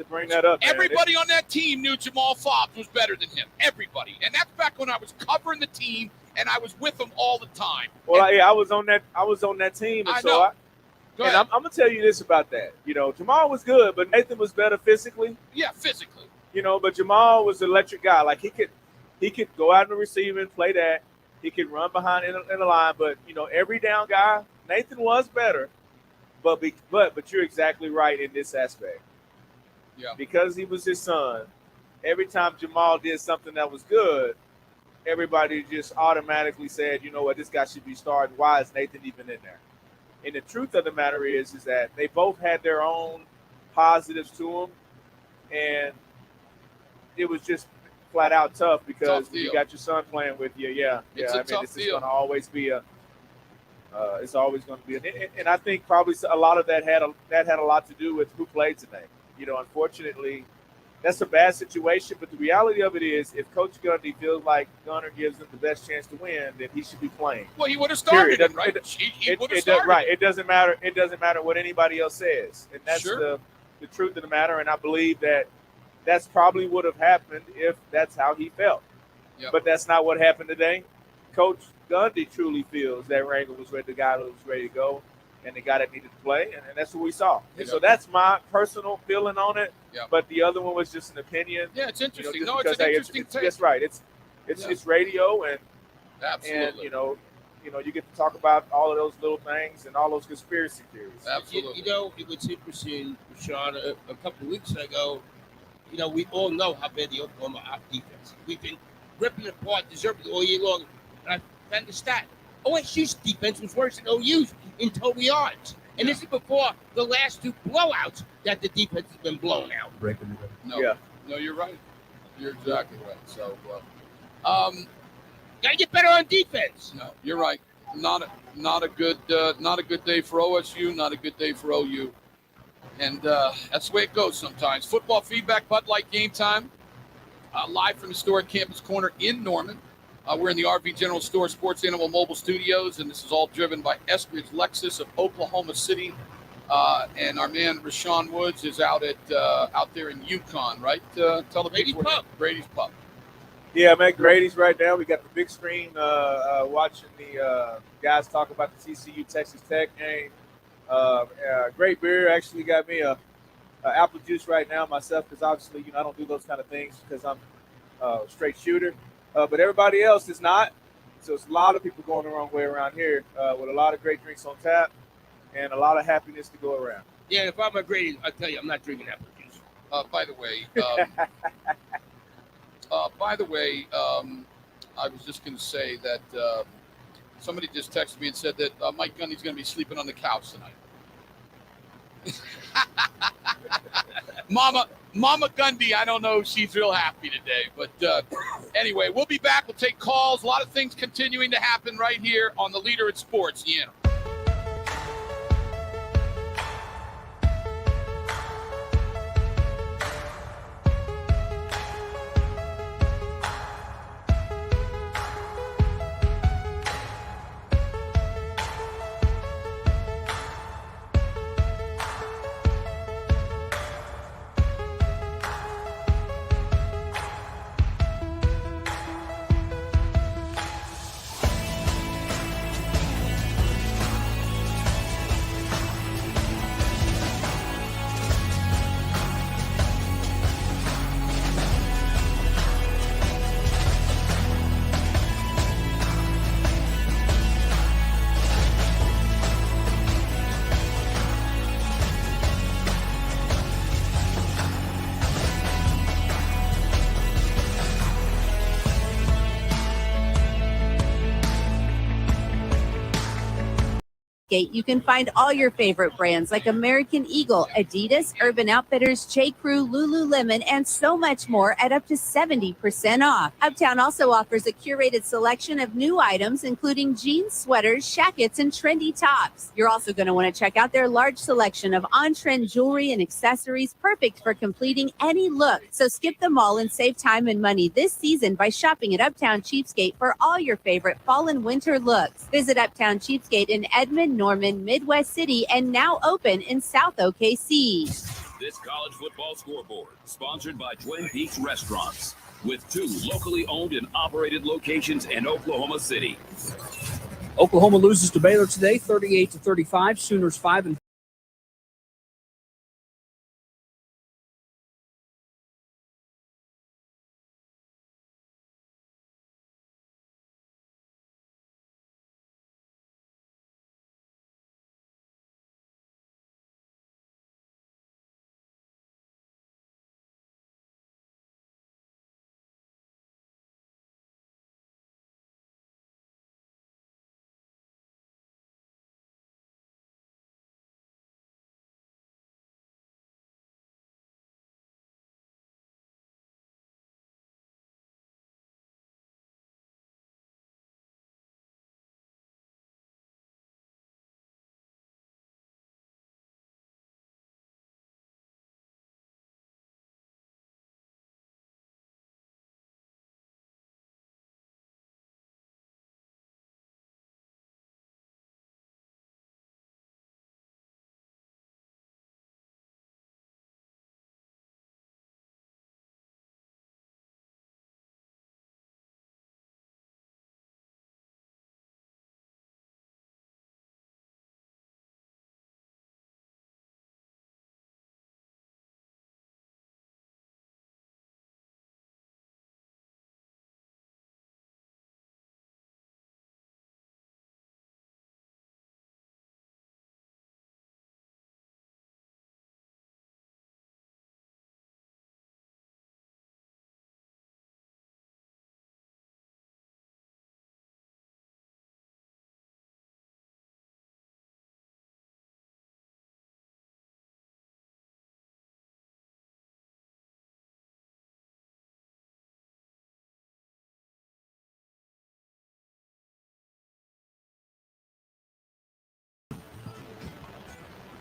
bring that up. Everybody on that team knew Jamal Fobbs was better than him. Everybody. And that's back when I was covering the team and I was with them all the time. Well, I was on that team, and I'm gonna tell you this about that. Jamal was good, but Nathan was better physically. Yeah, physically. But Jamal was an electric guy. Like he could go out in the receiving, play that. He could run behind in the line, but every down guy, Nathan was better. But you're exactly right in this aspect. Yeah. Because he was his son, every time Jamal did something that was good, everybody just automatically said, you know what, this guy should be starting. Why is Nathan even in there? And the truth of the matter is that they both had their own positives to them, and it was just flat out tough because you got your son playing with you. It's going to always be it's always going to be, and I think probably a lot of that had a lot to do with who played tonight. Unfortunately, that's a bad situation. But the reality of it is, if Coach Gundy feels like Gunner gives him the best chance to win, then he should be playing. Well, he would have started him, right? He would have started. Right. It doesn't matter. It doesn't matter what anybody else says, and that's the truth of the matter. And I believe that's probably would have happened if that's how he felt. Yep. But that's not what happened today. Coach Gundy truly feels that Rangel was the guy that was ready to go and the guy that needed to play, and that's what we saw. And so that's my personal feeling on it. Yep. But the other one was just an opinion. Yeah, it's interesting. It's an interesting take. That's right. It's radio, and absolutely. And you get to talk about all of those little things and all those conspiracy theories. Absolutely. It was interesting, Sean, a couple of weeks ago. We all know how bad the Oklahoma defense. We've been ripping it apart deservedly all year long. And I found the stat. OSU's defense was worse than OU's in total yards. And this is before the last 2 blowouts that the defense has been blown out. No, you're right. You're exactly right. So, gotta get better on defense. No, you're right. Not a good day for OSU. Not a good day for OU. And that's the way it goes sometimes. Football feedback, Bud Light Game Time. Live from historic Campus Corner in Norman. We're in the RV General Store Sports Animal Mobile Studios, and this is all driven by Eskridge Lexus of Oklahoma City. And our man Rashawn Woods is out there in Yukon, right? Tell the Brady's people. Pub. Brady's Pub. Yeah, I'm at Grady's right now. We got the big screen watching the guys talk about the TCU Texas Tech game. Great beer. Actually got me a apple juice right now myself because obviously, I don't do those kind of things because I'm a straight shooter. But everybody else is not. So it's a lot of people going the wrong way around here with a lot of great drinks on tap and a lot of happiness to go around. Yeah, if I'm a Grady, I'll tell you, I'm not drinking apple juice. By the way, I was just going to say that somebody just texted me and said that Mike Gundy's going to be sleeping on the couch tonight. Mama Gundy, I don't know if she's real happy today, but anyway, we'll be back. We'll take calls. A lot of things continuing to happen right here on the Leader in Sports. Yeah. You can find all your favorite brands like American Eagle, Adidas, Urban Outfitters, J. Crew, Lululemon, and so much more at up to 70% off. Uptown also offers a curated selection of new items, including jeans, sweaters, shackets, and trendy tops. You're also going to want to check out their large selection of on-trend jewelry and accessories, perfect for completing any look. So skip the mall and save time and money this season by shopping at Uptown Cheapskate for all your favorite fall and winter looks. Visit Uptown Cheapskate in Edmond, Norman, Midwest City, and now open in South OKC. This college football scoreboard, sponsored by Twin Peaks Restaurants, with 2 locally owned and operated locations in Oklahoma City. Oklahoma loses to Baylor today, 38-35. Sooners 5-4.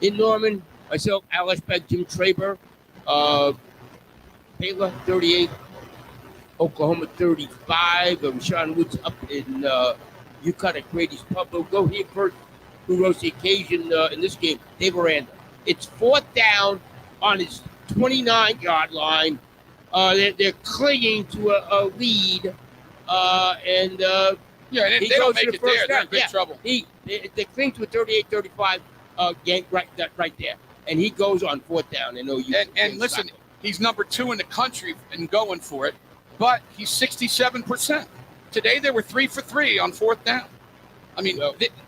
In Norman, myself, Alex Beck, Jim Traber, Baylor 38, Oklahoma 35. Sean Woods up in UConn at Grady's Pub. We'll go here first. Who rose the occasion in this game? Dave Aranda. It's 4th down on his 29-yard line. They're clinging to a lead, and and he they don't goes make to the it there. first They're down. in big trouble. They cling to a 38-35 game right there, and he goes on 4th down. And And listen, he's number 2 in the country and going for it, but he's 67%. Today they were 3 for 3 on 4th down. I mean,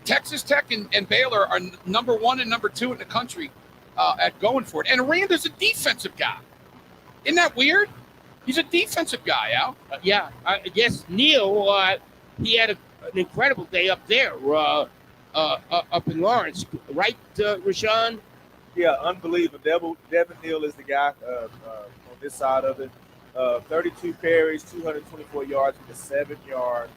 Texas Tech and Baylor are number 1 and number 2 in the country at going for it. And Aranda's a defensive guy. Isn't that weird? He's a defensive guy, Al. I guess Neil, he had an incredible day up there, up in Lawrence, right, Rashawn? Yeah, unbelievable. Devin Neal is the guy on this side of it. 32 carries, 224 yards with a 7-yard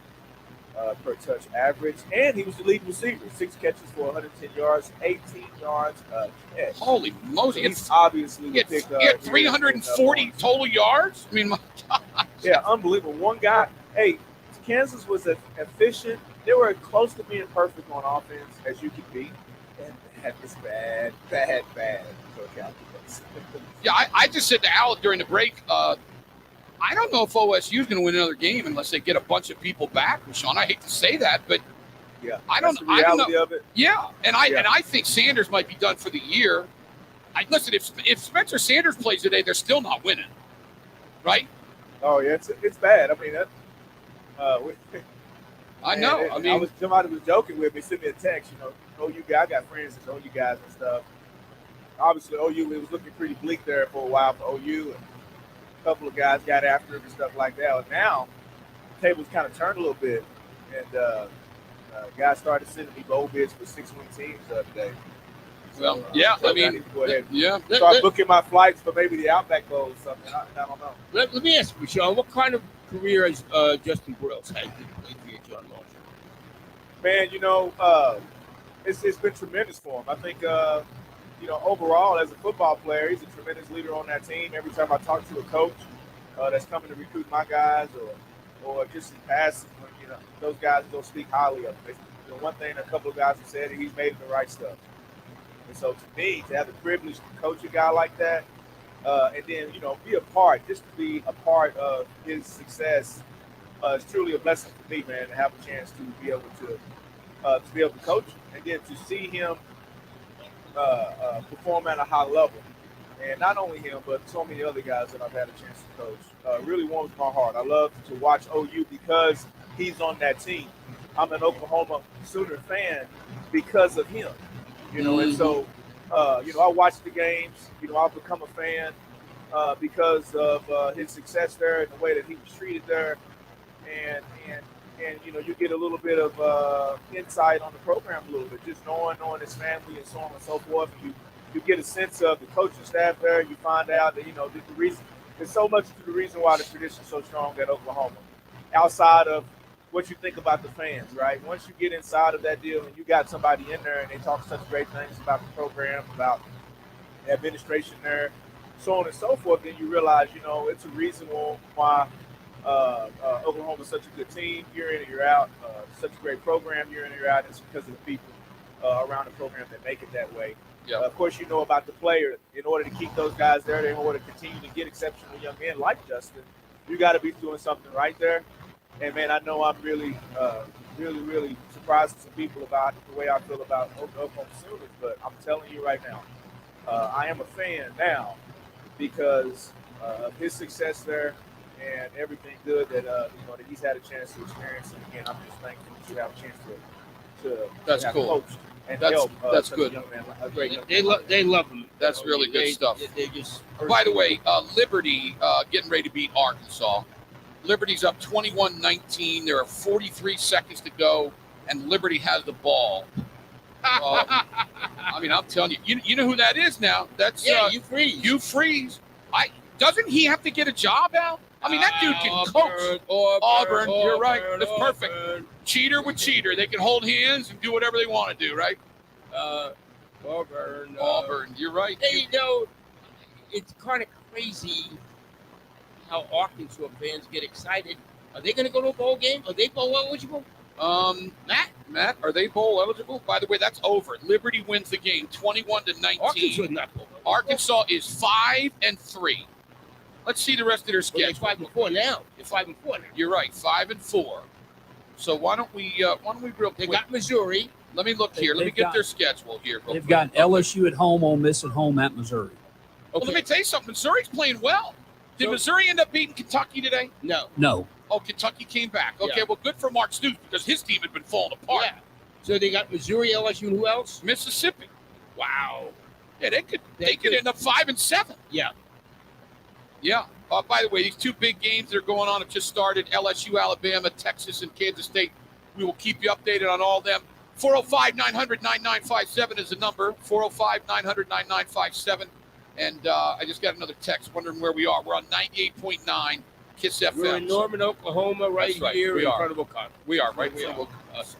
per touch average. And he was the leading receiver. 6 catches for 110 yards, 18 yards a catch. Holy moly. So he's obviously He had 340 total yards? I mean, my God. Yeah, unbelievable. One guy. Hey, Kansas was efficient. They were close to being perfect on offense as you could be. And had this bad coach out defense. Yeah, I just said to Al during the break, I don't know if OSU is going to win another game unless they get a bunch of people back, Rashawn. I hate to say that, but yeah, I don't know. Of it. Yeah, and I think Sanders might be done for the year. Listen, if Spencer Sanders plays today, they're still not winning, right? Oh yeah, it's bad. I mean that. I know. I mean, somebody was joking with me, sent me a text. OU guy, I got friends that OU guys and stuff. Obviously, OU, it was looking pretty bleak there for a while for OU. And a couple of guys got after him and stuff like that. But now, the tables kind of turned a little bit. And guys started sending me bowl bids for 6-win teams the other day. Well, So I I need mean, to go ahead and yeah. start booking my flights for maybe the Outback Bowl or something. I don't know. Let me ask you, Sean, what kind of career has Justin Burrell's had to play for you, John Marshall? Man, it's been tremendous for him. I think, overall, as a football player, he's a tremendous leader on that team. Every time I talk to a coach that's coming to recruit my guys or just in passing, those guys don't speak highly of him. One thing a couple of guys have said, he's made the right stuff. And so to me, to have the privilege to coach a guy like that, and then, be a part, just to be a part of his success, is truly a blessing for me, man, to have a chance to be able to coach him. And then to see him perform at a high level. And not only him, but so many other guys that I've had a chance to coach. Really warms my heart. I love to watch OU because he's on that team. I'm an Oklahoma Sooner fan because of him. And so, I watch the games. I've become a fan because of his success there and the way that he was treated there. And you get a little bit of insight on the program a little bit, just knowing his family and so on and so forth. You get a sense of the coaching staff there. You find out that, the reason, there's so much to the reason why the tradition is so strong at Oklahoma, outside of what you think about the fans, right? Once you get inside of that deal and you got somebody in there and they talk such great things about the program, about the administration there, so on and so forth, then you realize, it's a reason why Oklahoma is such a good team year in and year out, such a great program year in and year out. It's because of the people around the program that make it that way. Yeah. Of course, about the player. In order to keep those guys there, in order to continue to get exceptional young men like Justin, you got to be doing something right there. And, man, I know I'm really surprising some people about the way I feel about Oklahoma Sooners, but I'm telling you right now, I am a fan now because of his success there and everything good that that he's had a chance to experience. And again, I'm just thankful to have a chance to have cool. coached and That's help that's such good. a young man, a great young They love him. That's really good stuff. They just. By the way, Liberty getting ready to beat Arkansas. Liberty's up 21-19. There are 43 seconds to go, and Liberty has the ball. I mean, I'm telling you, you know who that is now? That's you freeze. Hugh Freeze. Doesn't he have to get a job, Al? I mean, that dude can coach. Auburn, you're right. That's perfect. Cheater with cheater. They can hold hands and do whatever they want to do, right? Auburn. Auburn, you're right. It's kind of crazy how Arkansas fans get excited. Are they going to go to a bowl game? Are they bowl eligible? Matt, are they bowl eligible? By the way, that's over. Liberty wins the game, 21-19. Arkansas is not bowl eligible. Arkansas is 5-3. Let's see the rest of their Well, they're schedule. 5-4 now. They're 5-4 now. You're right, 5-4. So why don't we real They quick? got Missouri. Let me look here. Let me They've get got- their schedule here. Real They've quick. got LSU at home, Ole Miss at home, at Missouri. Well, let me tell you something. Missouri's playing well. Did So- Missouri end up beating Kentucky today? No. No. Oh, Kentucky came back. Okay, Yeah. well, good for Mark Stoops because his team had been falling apart. Yeah. So they got Missouri, LSU, and who else? Mississippi. Wow. Yeah, they could could. end up 5-7. Yeah. Yeah. By the way, these two big games that are going on have just started. LSU, Alabama, Texas, and Kansas State. We will keep you updated on all of them. 405-900-9957 is the number. 405-900-9957. And I just got another text wondering where we are. We're on 98.9 KISS FM. We're in Norman, Oklahoma, right, That's right. here We in are. front of O'Connor. We are right We here. are.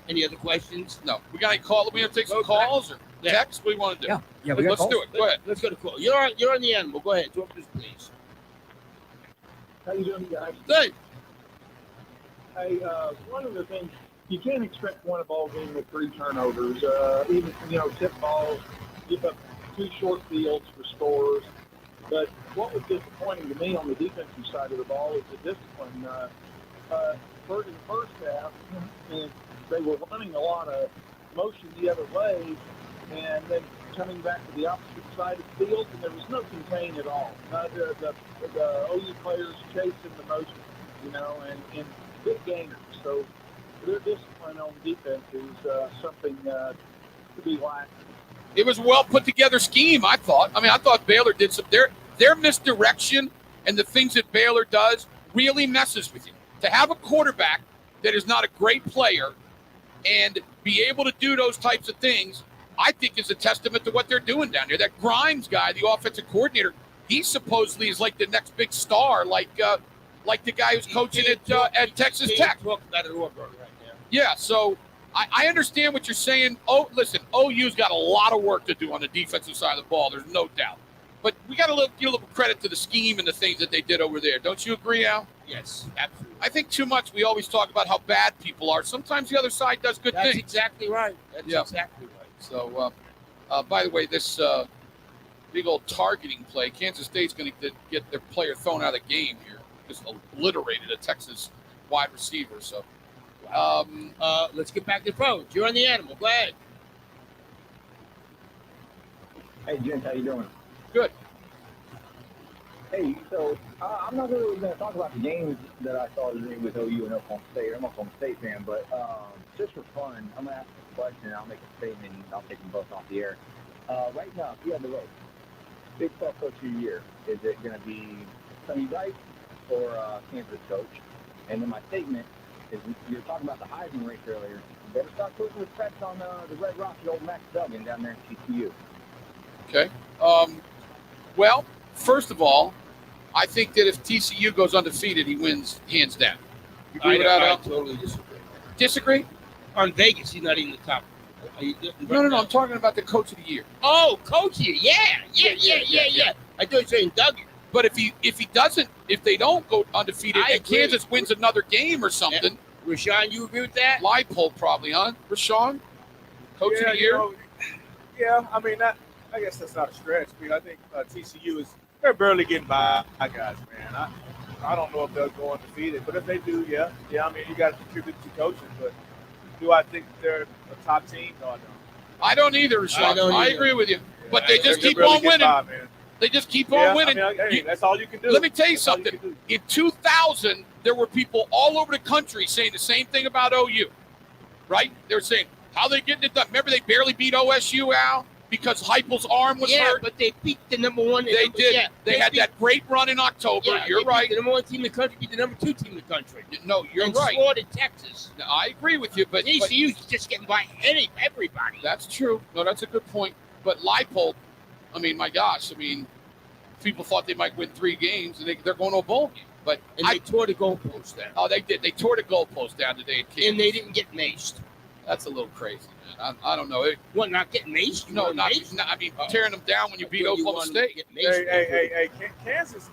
Any other questions? No. We got any call? We want to take some Okay. calls or Yeah. texts? What do you want to do? Yeah, we got Let's calls. do it. Go ahead. Let's go to call. You're on the animal. Go ahead. Talk to us, please. How you doing, guys? Good. Hey, one of the things, you can't expect to win a ball game with 3 turnovers. Even, tip balls, give up 2 short fields for scores. But what was disappointing to me on the defensive side of the ball is the discipline. In the first half, and they were running a lot of motion the other way, and then coming back to the opposite side of the field, and there was no contain at all. The OU players chasing the motion, and big gainers. So their discipline on defense is something to be lacking. It was a well put together scheme, I thought. I thought Baylor did some their misdirection and the things that Baylor does really messes with you. To have a quarterback that is not a great player and be able to do those types of things, I think is a testament to what they're doing down there. That Grimes guy, the offensive coordinator, he supposedly is like the next big star, like the guy who's coaching at Texas Tech. Talk about it all right now. Yeah, so I understand what you're saying. Oh, listen, OU's got a lot of work to do on the defensive side of the ball. There's no doubt. But we got to give a little credit to the scheme and the things that they did over there. Don't you agree, Al? Yes, absolutely. I think too much we always talk about how bad people are. Sometimes the other side does good That's things. exactly right. That's Yeah. exactly right. So, by the way, this big old targeting play, Kansas State's going to get their player thrown out of the game here. Just obliterated a Texas wide receiver. So, Let's get back to the phones. You're on the animal. Go ahead. Hey, gents, how you doing? Good. Hey, so I'm not really going to talk about the games that I saw today with OU and Oklahoma State. I'm an Oklahoma State fan, but just for fun, I'm going to ask a question. I'll make a statement, and I'll take them both off the air. Right now, if you had to vote, Big 12 Coach of the Year, is it going to be Sonny Dykes or Kansas coach? And then my statement is, you were talking about the Heisman race earlier. You better start putting respect on the Red Rocky old Max Duggan down there in TCU. Okay. Well, first of all, I think that if TCU goes undefeated, he wins hands down. You agree with that, I Al? totally disagree. Disagree? On Vegas, he's not even the top. No. I'm talking about the Coach of the Year. Oh, coach here. Yeah. I thought you were saying Duggan. But if they don't go undefeated I and agree. Kansas wins another game or something, Rashawn, you agree with that? live poll probably, huh? Rashawn, Coach of the Year. I guess that's not a stretch. I think TCU they're barely getting by, guys, man. I don't know if they'll go undefeated, but if they do, yeah. You got to contribute to coaching. But do I think they're a top team? No, I don't. I don't either, I Rashawn. don't I either. agree with you. But Yeah, they just they're keep barely on getting winning. by, man. They just keep on winning. Hey, that's all you can do. Let me tell you That's all something. can do. In 2000, there were people all over the country saying the same thing about OU, right? They were saying, how they getting it done? Remember they barely beat OSU, Al, because Heupel's arm was hurt? But they beat the number one. They did. Yeah, they had beat, that great run in October. Yeah, You're they beat right. The number one team in the country beat the number 2 team in the country. No, you're and right. slaughtered Texas. No, I agree with you, but TCU's just getting by everybody. that's true. No, that's a good point. But Leipold, my gosh, people thought they might win 3 games, and they're going to a bowl game. But And they tore the goalpost down. they did. They tore the goalpost down today at Kansas. And they didn't get maced. That's a little crazy, man. I don't know. What, not getting maced? You No, want not, maced? tearing them down when you beat I thought Oklahoma wanted to State. get maced. Hey, Kansas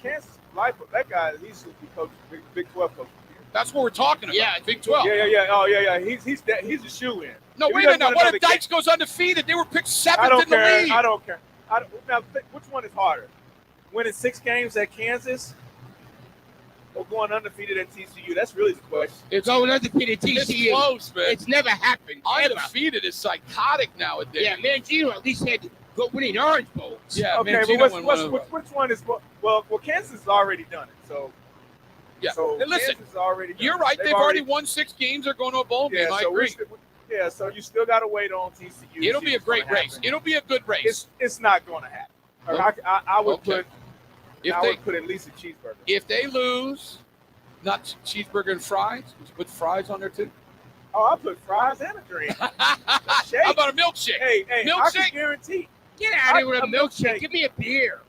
life of that guy. He should be coach, Big 12 coach. That's what we're talking about. Yeah, Big 12. Yeah. Oh, yeah. He's a shoe in. No, If wait he a doesn't minute. win What another if Dykes goes undefeated? They were picked I 7th don't in the care. league. I don't care. Now, which one is harder? Winning 6 games at Kansas or going undefeated at TCU? That's really the question. It's going undefeated It's TCU. close, man. It's never happened. Ever. Undefeated is psychotic nowadays. Yeah, Mangino at least had to go winning Orange Bowls. Yeah, Okay, Mangino but won one of them. which one is well? Kansas has already done it. So Yeah. So And listen, Kansas has already done You're it. right. They've already won 6 games. They're going to a bowl game. I agree. So you still got to wait on TCU. It'll See be a what's great gonna race. happen. It'll be a good race. It's not going to happen. I would put at least a cheeseburger. If they lose, not cheeseburger and fries. Would you put fries on there too? Oh, I put fries and a drink. How about a milkshake? Hey, I Milkshake? can guarantee. Get out of here with a A milkshake. milkshake. Give me a beer.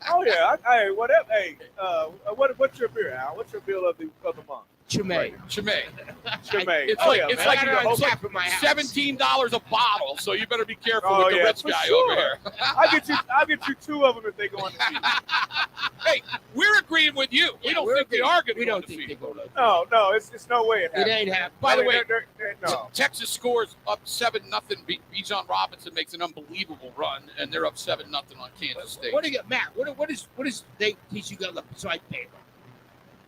Oh yeah. Hey, whatever. Hey, what's your beer, Al? What's your bill of the month? Chimay. Chimay. Chimay. It's Oh, like yeah, it's man. like I got it on tap in my house. $17 a bottle. So you better be careful Oh, with the yeah, rich for guy sure. over here. I'll get you 2 of them if they go undefeated. Hey, we're agreeing with you. We don't think they are going to We go don't think undefeated. they go undefeated. No, it's no way it It happens. ain't happening. By the way, no. Texas scores up 7-0. Bijan Robinson makes an unbelievable run, and they're up 7-0 on Kansas State. What do you got, Matt? What is they teach you got left beside Baylor?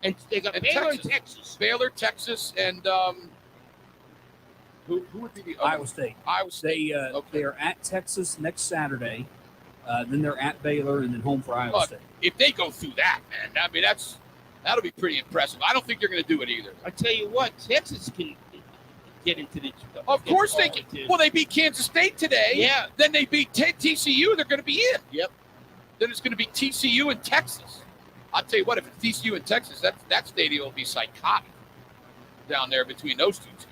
And they got And Baylor Texas. and Texas. Baylor, Texas, and who would be the other? Iowa State. Iowa State. They are at Texas next Saturday. Then they're at Baylor and then home for Iowa Look, State. if they go through that, man, I mean that'll be pretty impressive. I don't think they're going to do it either. I tell you what, Texas can get into the. Of course they can. Well, they beat Kansas State today. Yeah. Then they beat TCU. They're going to be in. Yep. Then it's going to be TCU and Texas. I'll tell you what, if it's TCU and Texas, that stadium will be psychotic down there between those two teams.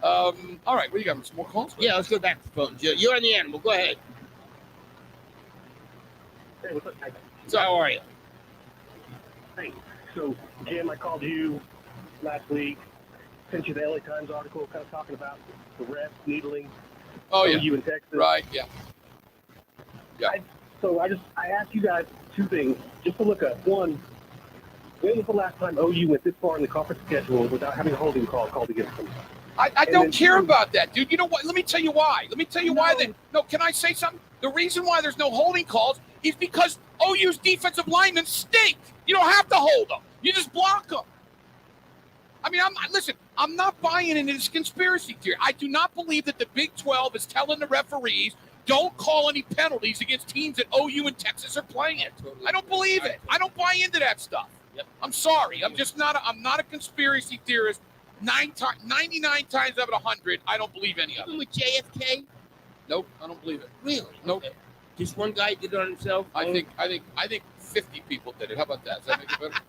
All right, what do you got? Some more calls? Yeah, let's go back to the phone. You're on the animal. Go ahead. Hey, what's up, guys? So how are you? Hey, so Jim, I called you last week. Sent you the LA Times article, kind of talking about the refs needling Oh yeah, you in Texas. right. Yeah. So I asked you guys 2 things just to look up. One, when was the last time OU went this far in the conference schedule without having a holding call called against them? I And don't then care two- about that, dude. You know what? Let me tell you why. No, can I say something? The reason why there's no holding calls is because OU's defensive linemen stink. You don't have to hold them. You just block them. I mean, I'm not buying into this conspiracy theory. I do not believe that the Big 12 is telling the referees don't call any penalties against teams that OU and Texas are playing. I don't believe it. I don't buy into that stuff. Yep. I'm sorry. I'm not a conspiracy theorist. 99 times out of 100, I don't believe any of it. Even with JFK? Nope, I don't believe it. Really? Nope. Okay. Just one guy did it on himself? I think 50 people did it. How about that? Does that make it better?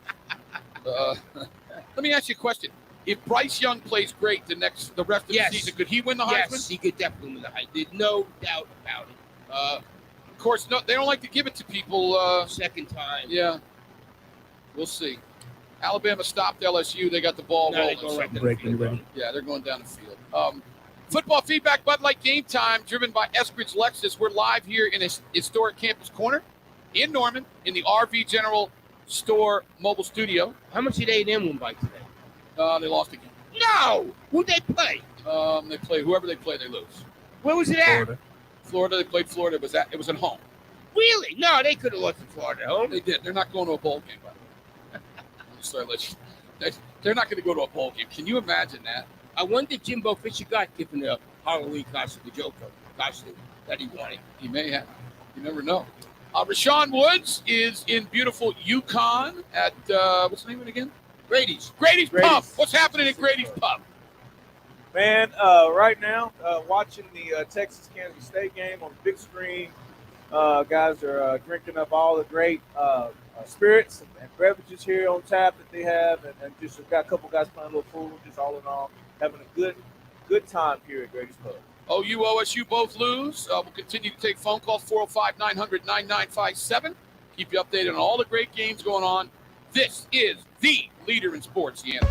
Let me ask you a question. If Bryce Young plays great the rest of Yes. the season, could he win the Heisman? Yes, he could definitely win the Heisman. There's no doubt about it. Of course, no. They don't like to give it to people. Second time. Yeah, we'll see. Alabama stopped LSU. They got the ball No, they rolling. go so- right to the Breaking field. ready. Yeah, they're going down the field. Football feedback, Bud Light Game Time, driven by Eskridge Lexus. We're live here in a historic Campus Corner in Norman in the RV General Store mobile studio. How much did A&M win by today? They lost again. No! Who'd they play? They play whoever they play, they lose. Where was it at? Florida. They played Florida. It was at home. Really? No, they could have lost to Florida at home. They did. They're not going to a bowl game. By the way. I'm just sorry, they're not going to go to a bowl game. Can you imagine that? I wonder if Jimbo Fisher got given the Halloween costume, the Joker costume that he wanted. He may have. You never know. Rashawn Woods is in beautiful Yukon at what's the name of it again? Brady's. Grady's Pub. Grady's. What's happening at Grady's Pub? Man, right now, watching the Texas-Kansas State game on the big screen. Guys are drinking up all the great spirits and beverages here on tap that they have, and just got a couple guys playing a little pool, just all in all, having a good time here at Grady's Pub. OU, OSU both lose. We'll continue to take phone calls, 405-900-9957. Keep you updated on all the great games going on. This is the leader in sports, the Animal.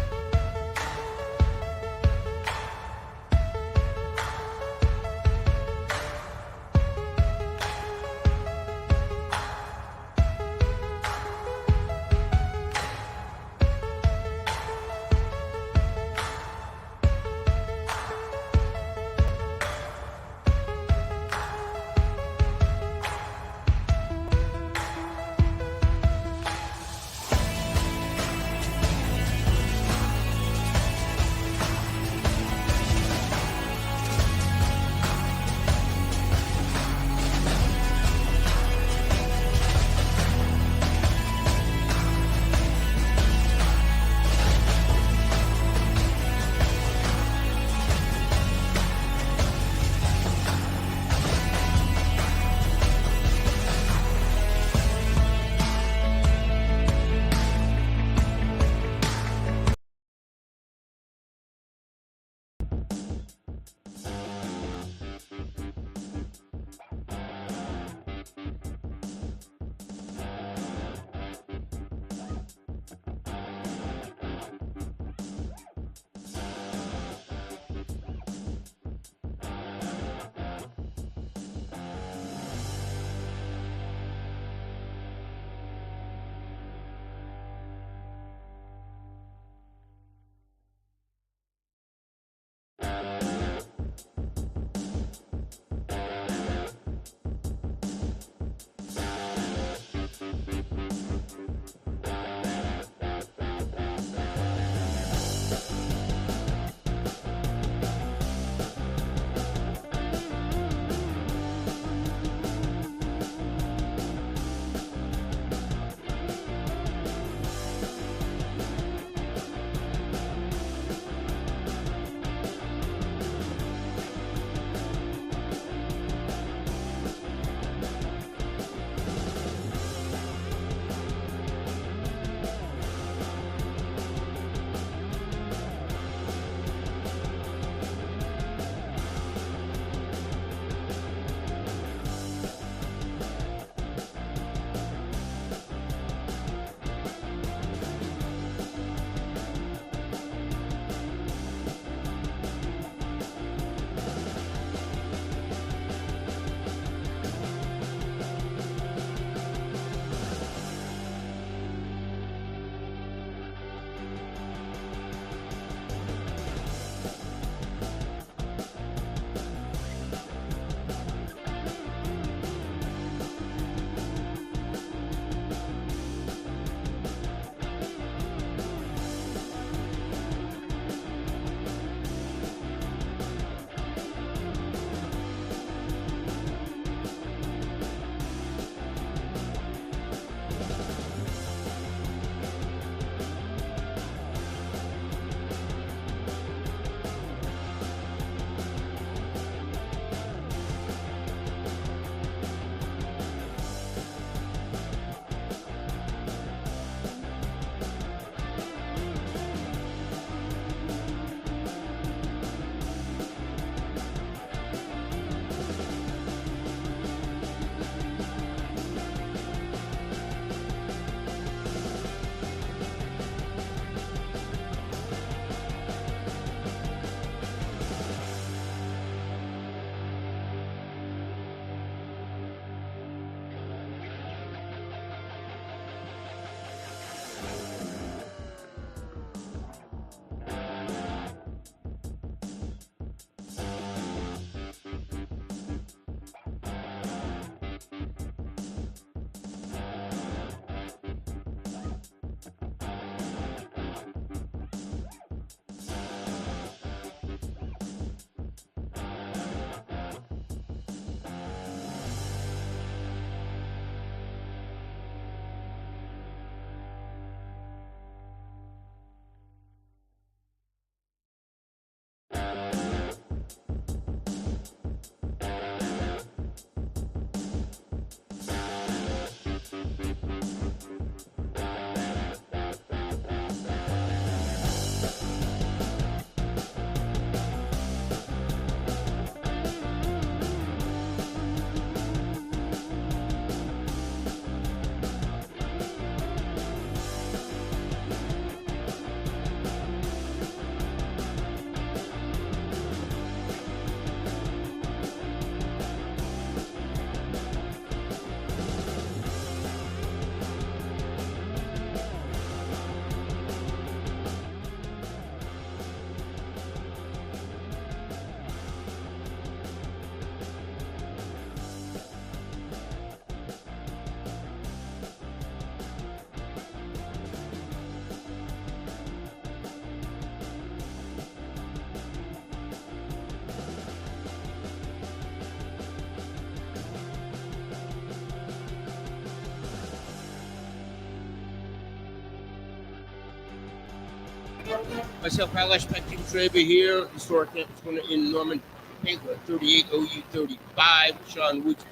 Myself, Al Eshbeck, Jim Traber here, historic campus corner in Norman, Baylor, 38 OU 35. Sean Woods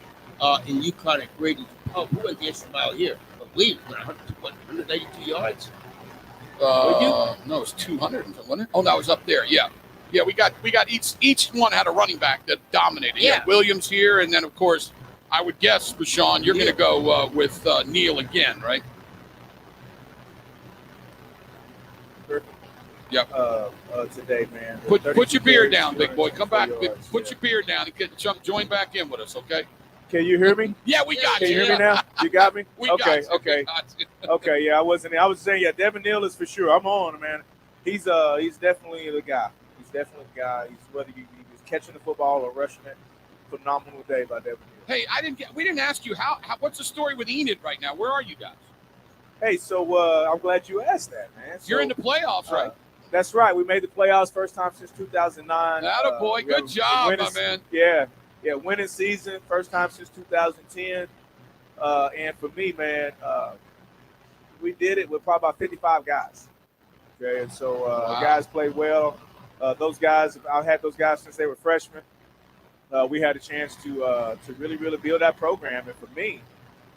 in Yukon at Grady's Pub. Who went the extra mile here? I believe it was 192 yards. No, it was 200. Wasn't it? Oh, no, it was up there. Yeah. Yeah, we got each one had a running back that dominated. Yeah. Williams here, and then, of course, I would guess, Rashawn, you're going to go with Neil again, right? Yep. Today, man. Put your beard down, big boy. Come back. Put your beard down and join back in with us, okay? Can you hear me? Yeah, we got Can you. you hear me now? You got me? We got you. Okay. Okay, yeah, I was saying, yeah, Devin Neal is for sure. I'm on, man. He's definitely the guy. He's definitely the guy. He's whether he's catching the football or rushing it. Phenomenal day by Devin Neal. Hey, we didn't ask you how what's the story with Enid right now? Where are you guys? Hey, so I'm glad you asked that, man. You're in the playoffs, right? That's right. We made the playoffs first time since 2009. Attaboy. Good job, my man. Yeah, winning season, first time since 2010. And for me, man, we did it with probably about 55 guys. Okay, and so guys played well. Those guys, I've had those guys since they were freshmen. We had a chance to really, really build that program. And for me,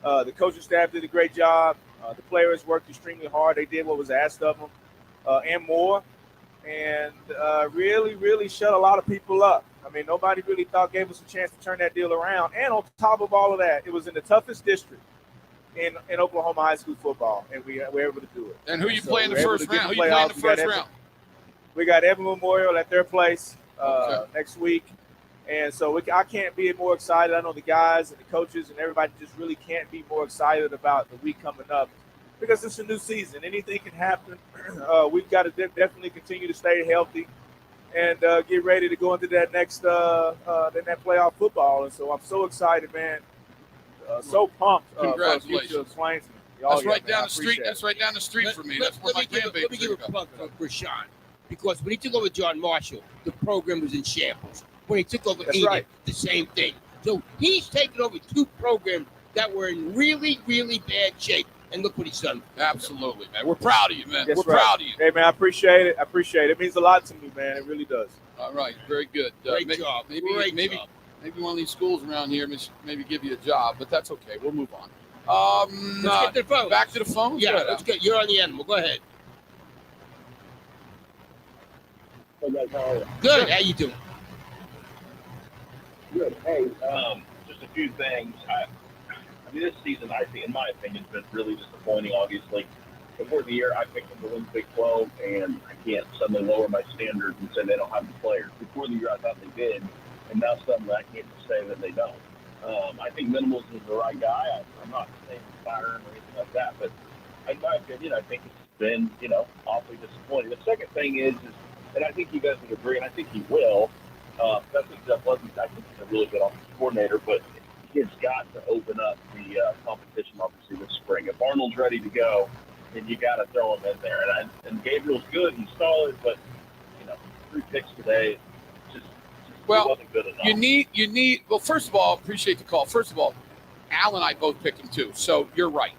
the coaching staff did a great job. The players worked extremely hard. They did what was asked of them and more. And really, really shut a lot of people up. I mean, nobody really gave us a chance to turn that deal around. And on top of all of that, it was in the toughest district in Oklahoma high school football, and we were able to do it. And who you play in the first round? Who you play in the first round? We got Evan Memorial at their place next week. And so I can't be more excited. I know the guys and the coaches and everybody just really can't be more excited about the week coming up because it's a new season. Anything can happen. We've got to definitely continue to stay healthy and get ready to go into that next that playoff football. And so I'm so excited, man. So pumped. Congratulations. That's right down the street. That's right down the street for me. That's where my grandbaby. Let me give a plug for Rashawn, because when he took over John Marshall, the program was in shambles. When he took over Enid, the same thing. So he's taken over two programs that were in really, really bad shape. And look what he's done. Absolutely, man. We're proud of you, man. That's We're proud of you. Hey, man, I appreciate it. It means a lot to me, man. It really does. All right. Very good. Great job. Maybe one of these schools around here maybe give you a job, but that's okay. We'll move on. Let's get to the phone. Back to the phone? Yeah, let's get. You're on the animal. Go ahead. Hey, guys, how are you? Good. How you doing? Good. Hey, just a few things. I mean, this season, I think, in my opinion, has been really disappointing. Obviously, before the year, I picked them to win Big 12, and I can't suddenly lower my standards and say they don't have the players. Before the year, I thought they did, and now suddenly I can't just say that they don't. I think Minimals is the right guy. I'm not saying firing or anything like that, but in my opinion, I think it's been, awfully disappointing. The second thing is, and I think you guys would agree, and I think he will. Especially Jeff Leslie, I think he's a really good offensive coordinator, but he's got to open up the competition, obviously, this spring. If Arnold's ready to go, then you got to throw him in there. And Gabriel's good, he's solid, but 3 picks today, just wasn't good enough. You need. Well, first of all, appreciate the call. First of all, Al and I both picked him too, so you're right.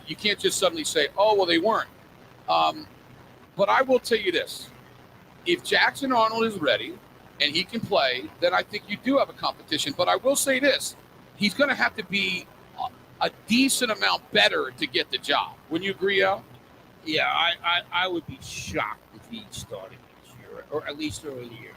You can't just suddenly say, "Oh, well, they weren't." But I will tell you this: if Jackson Arnold is ready and he can play, then I think you do have a competition. But I will say this, he's going to have to be a decent amount better to get the job. Wouldn't you agree, Al? Yeah, I would be shocked if he started this year, or at least early in the year.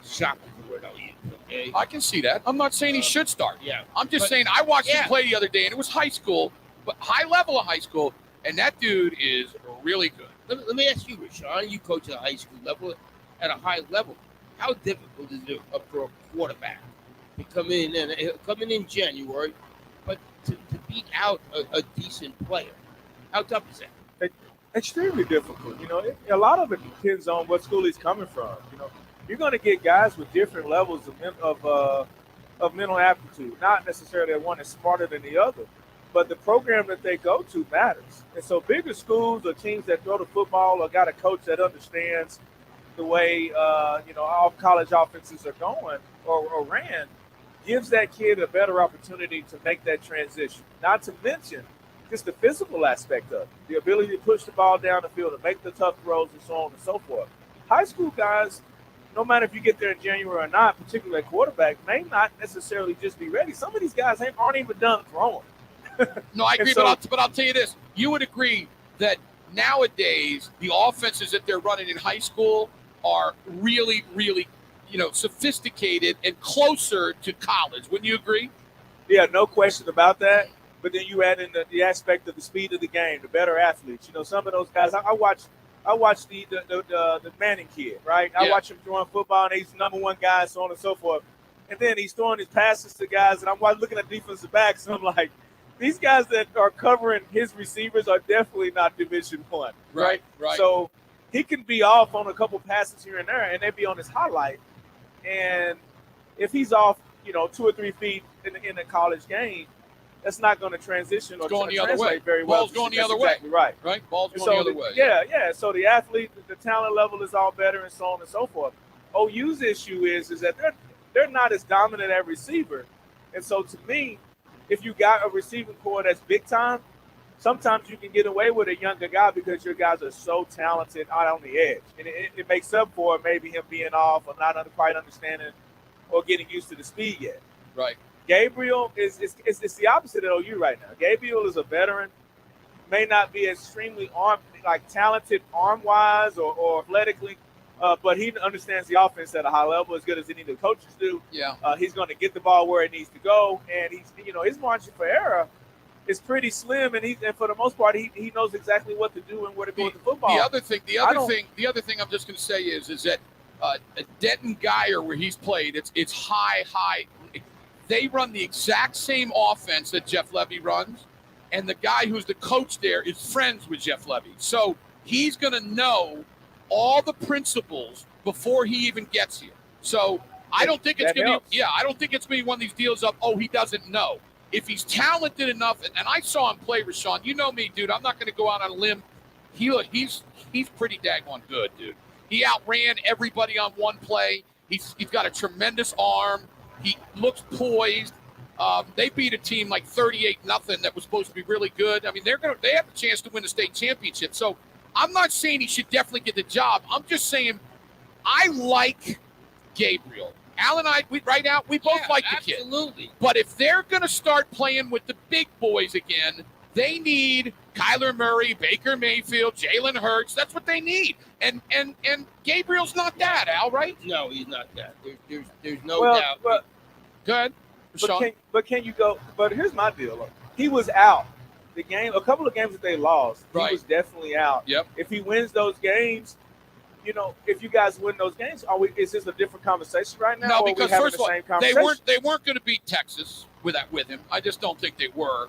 Shocked is the word I'll use, okay? I can see that. I'm not saying he should start. Yeah. I'm just saying I watched him play the other day, and it was high school, but high level of high school, and that dude is really good. Let me ask you, Rashawn, you coach at a high school level, at a high level. How difficult is it for a quarterback to come in January, but to beat out a decent player? How tough is that? Extremely difficult. A lot of it depends on what school he's coming from. You're going to get guys with different levels of mental aptitude. Not necessarily that one is smarter than the other, but the program that they go to matters. And so bigger schools or teams that throw the football or got a coach that understands the way all college offenses are going or ran, gives that kid a better opportunity to make that transition. Not to mention just the physical aspect of it, the ability to push the ball down the field and make the tough throws and so on and so forth. High school guys, no matter if you get there in January or not, particularly at quarterback, may not necessarily just be ready. Some of these guys aren't even done throwing. No, I agree, so, but I'll tell you this. You would agree that nowadays the offenses that they're running in high school are really, really, sophisticated and closer to college. Wouldn't you agree? Yeah, no question about that. But then you add in the aspect of the speed of the game, the better athletes. Some of those guys, I watched the Manning kid, right? I watch him throwing football, and he's the number one guy, so on and so forth. And then he's throwing his passes to guys, and I'm looking at defensive backs, and I'm like, these guys that are covering his receivers are definitely not Division I, right? So he can be off on a couple passes here and there, and they'd be on his highlight. And if he's off, 2 or 3 feet in a college game, that's not going to transition or going the other way very well. Ball's going the other way. Exactly right. Right? Ball's going the other way. Yeah. So the athlete, the talent level is all better and so on and so forth. OU's issue is that they're not as dominant at receiver. And so to me, if you got a receiving core that's big time, sometimes you can get away with a younger guy because your guys are so talented out on the edge. And it makes up for maybe him being off or not quite understanding or getting used to the speed yet. Right. Gabriel is the opposite of OU right now. Gabriel is a veteran, may not be extremely talented arm-wise or athletically, but he understands the offense at a high level as good as any of the coaches do. Yeah. He's going to get the ball where it needs to go, and his margin for error is pretty slim, and for the most part he knows exactly what to do and where to go with the football. The other thing I'm just going to say is that Denton Geyer, where he's played, it's high. They run the exact same offense that Jeff Levy runs, and the guy who's the coach there is friends with Jeff Levy. So he's going to know all the principles before he even gets here. So I don't think it's going to be. Yeah, I don't think it's going to be one of these deals of he doesn't know. If he's talented enough, and I saw him play, Rashawn. You know me, dude. I'm not going to go out on a limb. He's pretty daggone good, dude. He outran everybody on one play. He's got a tremendous arm. He looks poised. They beat a team like 38-0 that was supposed to be really good. I mean, they have a chance to win the state championship. So I'm not saying he should definitely get the job. I'm just saying I like Gabriel. Al and I, we both like the kid. Absolutely. But if they're going to start playing with the big boys again, they need Kyler Murray, Baker Mayfield, Jalen Hurts. That's what they need. And Gabriel's not that, Al, right? No, he's not that. There's no doubt. Go ahead. But can you go? But here's my deal. He was out. A couple of games that they lost, he was definitely out. Yep. If he wins those games, if you guys win those games, is this a different conversation right now? No, because first of all, they weren't going to beat Texas with him. I just don't think they were.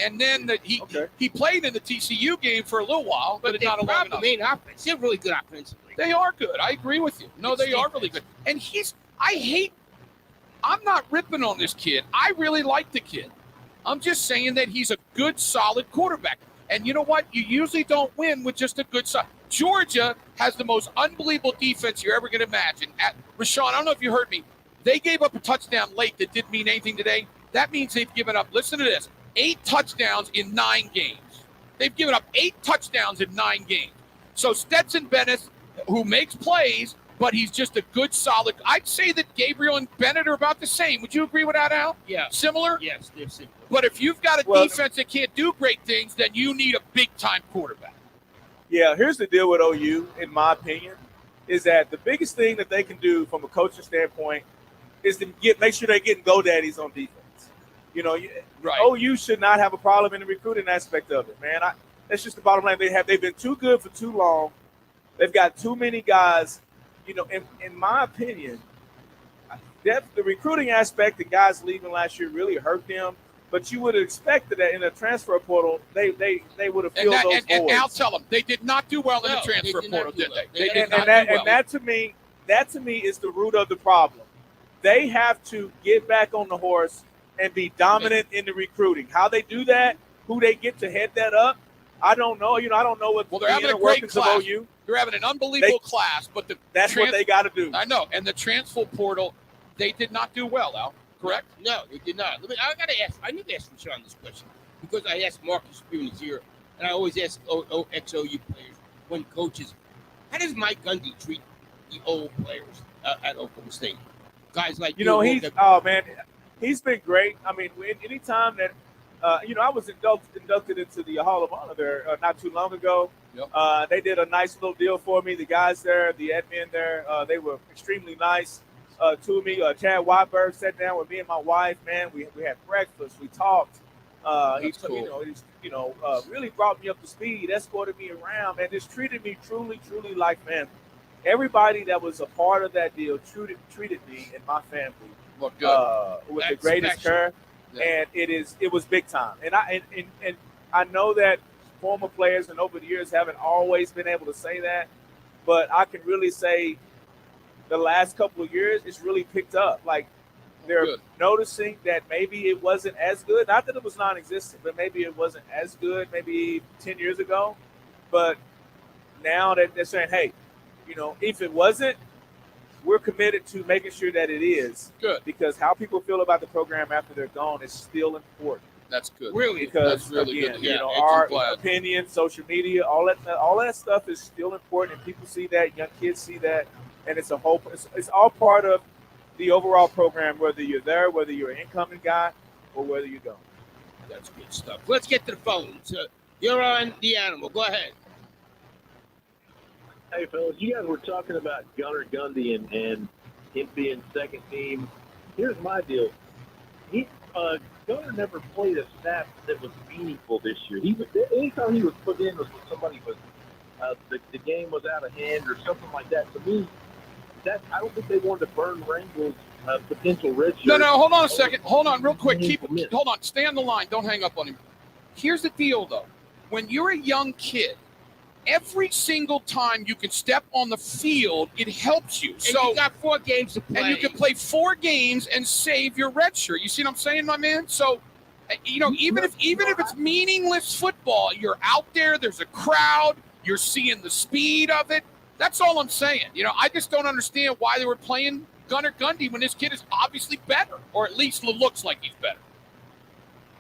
And then he played in the TCU game for a little while, but not a long enough. They're really good offensively. They are good. I agree with you. No, they are really good. And I'm not ripping on this kid. I really like the kid. I'm just saying that he's a good, solid quarterback. And you know what? You usually don't win with just a good side. Georgia has the most unbelievable defense you're ever going to imagine. Rashawn, I don't know if you heard me. They gave up a touchdown late that didn't mean anything today. That means they've given up, listen to this, 8 touchdowns in 9 games. They've given up 8 touchdowns in 9 games. So Stetson Bennett, who makes plays, but he's just a good, solid. I'd say that Gabriel and Bennett are about the same. Would you agree with that, Al? Yeah. Similar? Yes, they're similar. But if you've got a defense that can't do great things, then you need a big-time quarterback. Yeah, here's the deal with OU, in my opinion, is that the biggest thing that they can do from a coaching standpoint is to make sure they're getting GoDaddies on defense. Right. OU should not have a problem in the recruiting aspect of it, man. That's just the bottom line. They've been too good for too long. They've got too many guys. In my opinion, the recruiting aspect, the guys leaving last year really hurt them. But you would have expected that in the transfer portal, they would have filled those voids. And Al, tell them they did not do well in the transfer portal, did they? And that to me is the root of the problem. They have to get back on the horse and be dominant in the recruiting. How they do that, who they get to head that up, I don't know. I don't know what they're having a great class. Of OU. They're having an unbelievable class, but that's what they got to do. I know. And the transfer portal, they did not do well, Al. Correct? No, they did not. I got to ask. I need to ask Rashawn this question. because I asked Marcus Spearman here, and I always ask ex-OU players when coaches, how does Mike Gundy treat the old players at Oklahoma State? Guys like he's been great. I mean, anytime that I was inducted into the Hall of Honor there not too long ago. Yep. They did a nice little deal for me. The guys there, the admin there, they were extremely nice to me. Chad Weiberg sat down with me and my wife. Man, we had breakfast. We talked. Really brought me up to speed, escorted me around, and just treated me truly like, man, everybody that was a part of that deal treated me and my family with the greatest care. Yeah. And it was big time. And I know that former players and over the years haven't always been able to say that, but I can really say the last couple of years it's really picked up. Like they're noticing that maybe it wasn't as good. Not that it was non-existent, but maybe it wasn't as good maybe 10 years ago. But now that they're saying, hey, if it wasn't, we're committed to making sure that it is. Good. Because how people feel about the program after they're gone is still important. That's good. Really? Because that's really again, good to hear. our opinion, social media, all that stuff is still important, and people see that, young kids see that, and it's all part of the overall program, whether you're there, whether you're an incoming guy, or whether you don't. That's good stuff. Let's get to the phones. You're on the Animal. Go ahead. Hey, fellas, you guys were talking about Gunnar Gundy and him being second team. Here's my deal. Gunnar never played a snap that was meaningful this year. Anytime he was put in was when somebody was the game was out of hand or something like that. To me, I don't think they wanted to burn Rangle's potential red shirt. No, hold on a second. Hold on real quick. Hold on. Stay on the line. Don't hang up on him. Here's the deal, though. When you're a young kid, every single time you can step on the field, it helps you. And you got 4 games to play. And you can play 4 games and save your red shirt. You see what I'm saying, my man? So, even if it's meaningless football, you're out there, there's a crowd, you're seeing the speed of it. That's all I'm saying. I just don't understand why they were playing Gunnar Gundy when this kid is obviously better, or at least looks like he's better.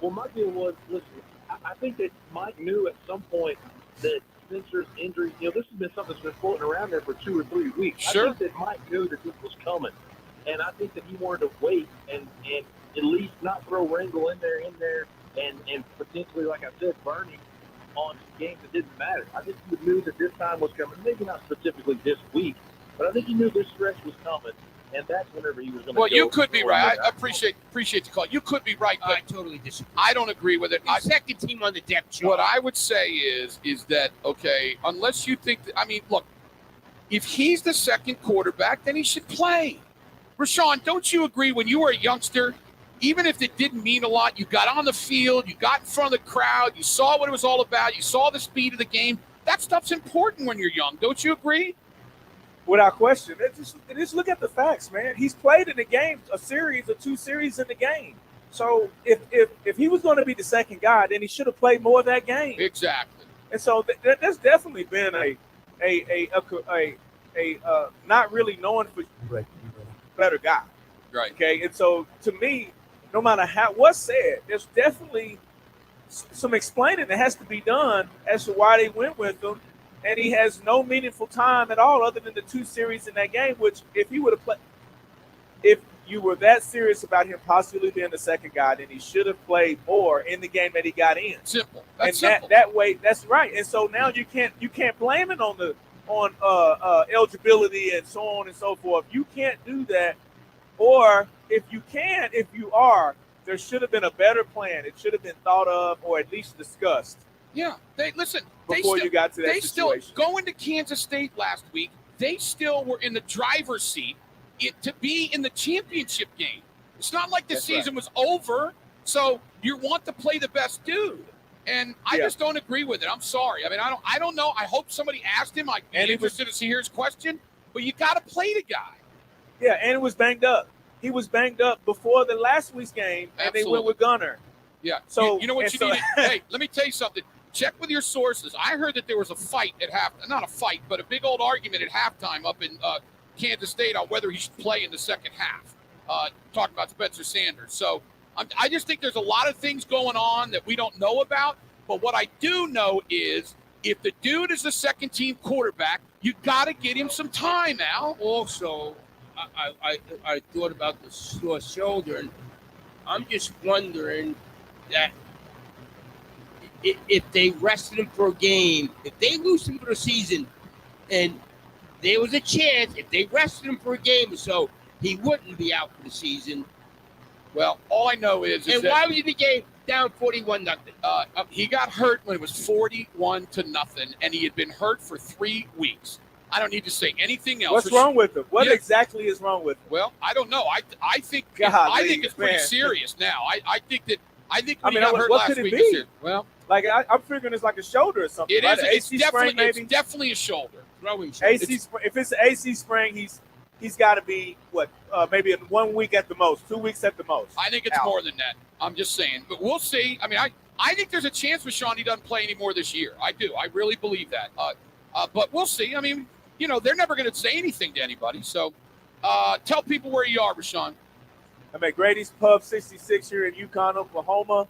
Well, my deal was, listen, I think that Mike knew at some point that Spencer's injury, this has been something that's been floating around there for 2 or 3 weeks. Sure. I think that Mike knew that this was coming, and I think that he wanted to wait and at least not throw Rangle in there, and potentially, like I said, burn him on games that didn't matter. I think he knew that this time was coming. Maybe not specifically this week, but I think he knew this stretch was coming, and that's whenever he was going to. Well, you could be right. I appreciate the call. You could be right, but I totally disagree. I don't agree with it. Second team on the depth chart. What I would say is that, okay, unless you think that, look, if he's the second quarterback, then he should play. Rashawn, don't you agree when you were a youngster, even if it didn't mean a lot, you got on the field, you got in front of the crowd, you saw what it was all about, you saw the speed of the game. That stuff's important when you're young. Don't you agree? Without question. Just look at the facts, man. He's played in the game a series or 2 series in the game. So if he was going to be the second guy, then he should have played more of that game. Exactly. And so there's definitely been a not really knowing for better guy. Right. Okay. And so to me, no matter what's said, there's definitely some explaining that has to be done as to why they went with him. And he has no meaningful time at all other than the 2 series in that game, which if he would have played, if you were that serious about him possibly being the second guy, then he should have played more in the game that he got in. Simple. That's simple. That way, that's right. And so now you can't blame it on eligibility and so on and so forth. You can't do that. Or if you are, there should have been a better plan. It should have been thought of or at least discussed. Yeah, You got to that situation. Still going to Kansas State last week. They still were in the driver's seat to be in the championship game. It's not like the season was over. So you want to play the best dude, and I just don't agree with it. I'm sorry. I don't know. I hope somebody asked him. I'd be interested to hear his question. But you got to play the guy. Yeah, and it was banged up. He was banged up before the last week's game, and they went with Gunnar. Yeah. So you know what you need. Hey, let me tell you something. Check with your sources. I heard that there was a fight at not a fight, but a big old argument at halftime up in Kansas State on whether he should play in the second half. Talking about Spencer Sanders. So I just think there's a lot of things going on that we don't know about. But what I do know is if the dude is a second-team quarterback, you got to get him some time, Al. Also, I thought about the sore shoulder, and I'm just wondering that if they rested him for a game, if they lose him for the season, and there was a chance if they rested him for a game or so, he wouldn't be out for the season. Well, all I know is And that why was he in the game down 41-0? he got hurt when it was 41-0, and he had been hurt for 3 weeks. I don't need to say anything else. What's wrong with him? What Yeah. exactly is wrong with him? Well, I don't know. I think Golly, it's pretty man. serious now. I think when I he mean, got hurt what last could it week, be? it's serious. Well, Like I'm figuring it's like a shoulder or something. it right? is. An It's AC definitely sprain, maybe. it's definitely a shoulder. Throwing shoulder. AC. If it's an AC sprain, he's got to be what? Maybe in 1 week at the most, 2 weeks at the most. I think it's Out. more than that. I'm just saying, but we'll see. I mean, I think there's a chance Rashawn he doesn't play anymore this year. I do. I really believe that. But we'll see. I mean, they're never going to say anything to anybody. So tell people where you are, Rashawn. I'm at Grady's Pub 66 here in Yukon, Oklahoma.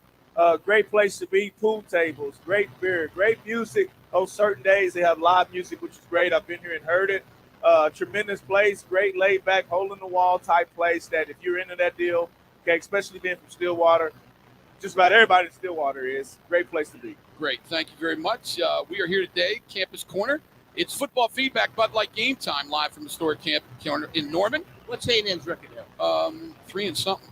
Great place to be. Pool tables, great beer, great music. Oh, certain days they have live music, which is great. I've been here and heard it. Tremendous place, great laid back, hole in the wall type place that if you're into that deal, okay, especially being from Stillwater, just about everybody in Stillwater is. Great place to be. Great. Thank you very much. We are here today, Campus Corner. It's football feedback, Bud Light Game Time, live from the store Camp Corner in Norman. What's A&M's record now? 3 and something.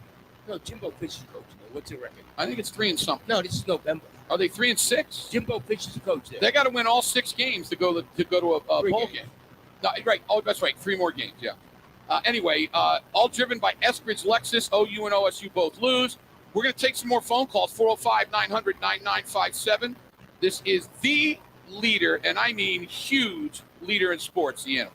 No, Jimbo Fish is coach there. What's the record? I think it's 3 and something. No, this is November. Are they 3 and 6? Jimbo Fish is the coach there. They got to win all 6 games to go to a 3 bowl games. game. No, right. Oh, that's right. 3 more games. Yeah. Anyway, all driven by Eskridge Lexus. OU and OSU both lose. We're going to take some more phone calls. 405-900-9957. This is the leader, and I mean huge leader in sports, the Animal.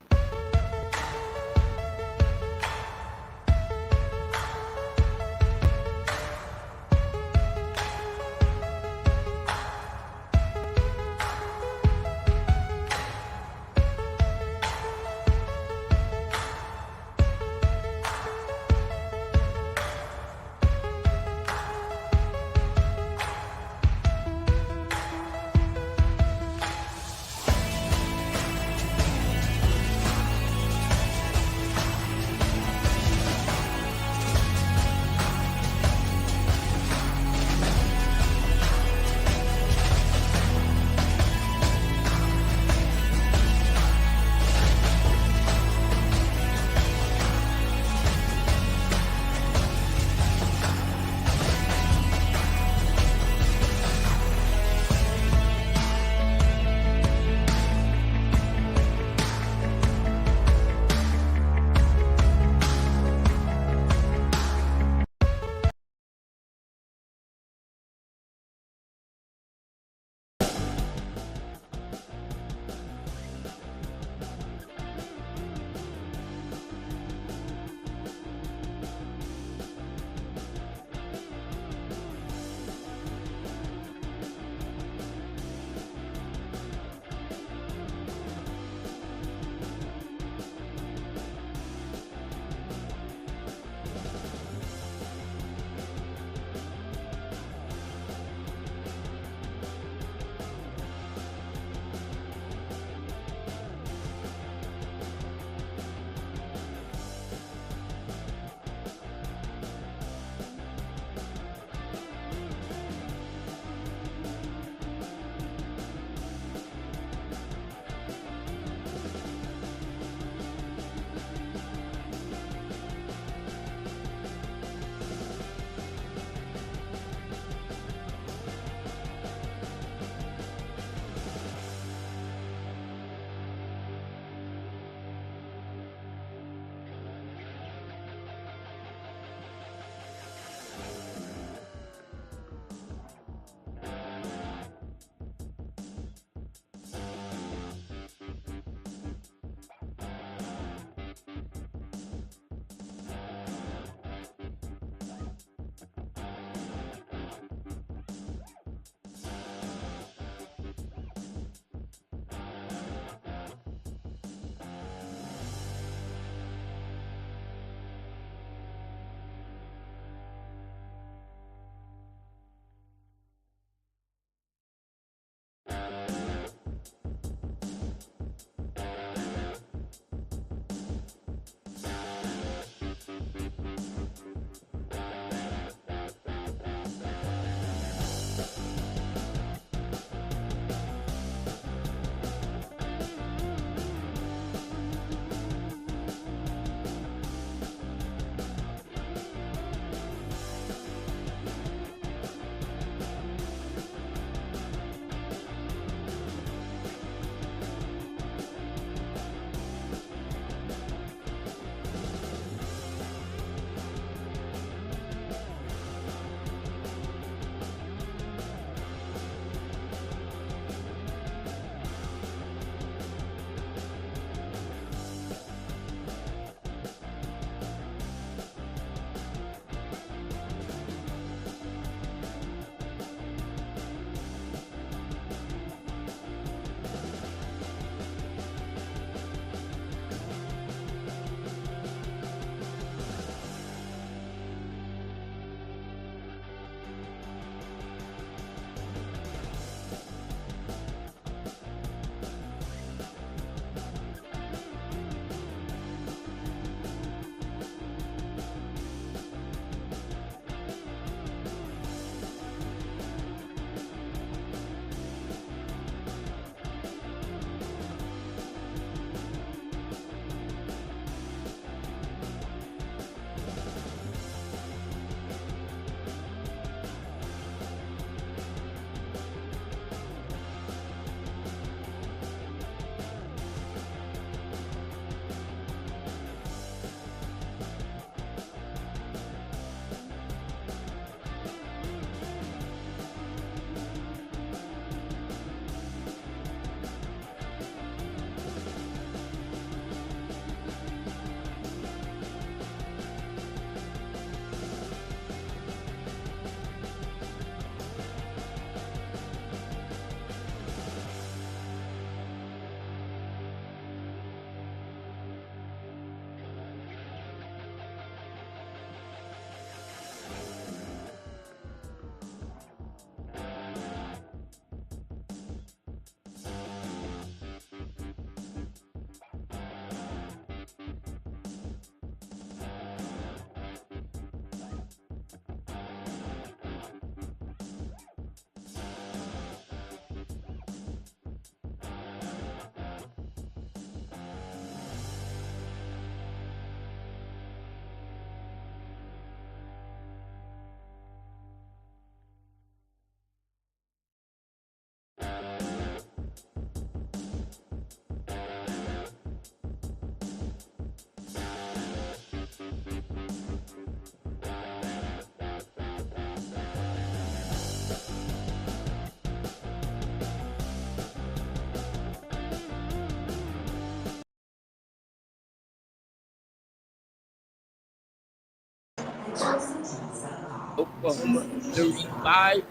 Oklahoma 35.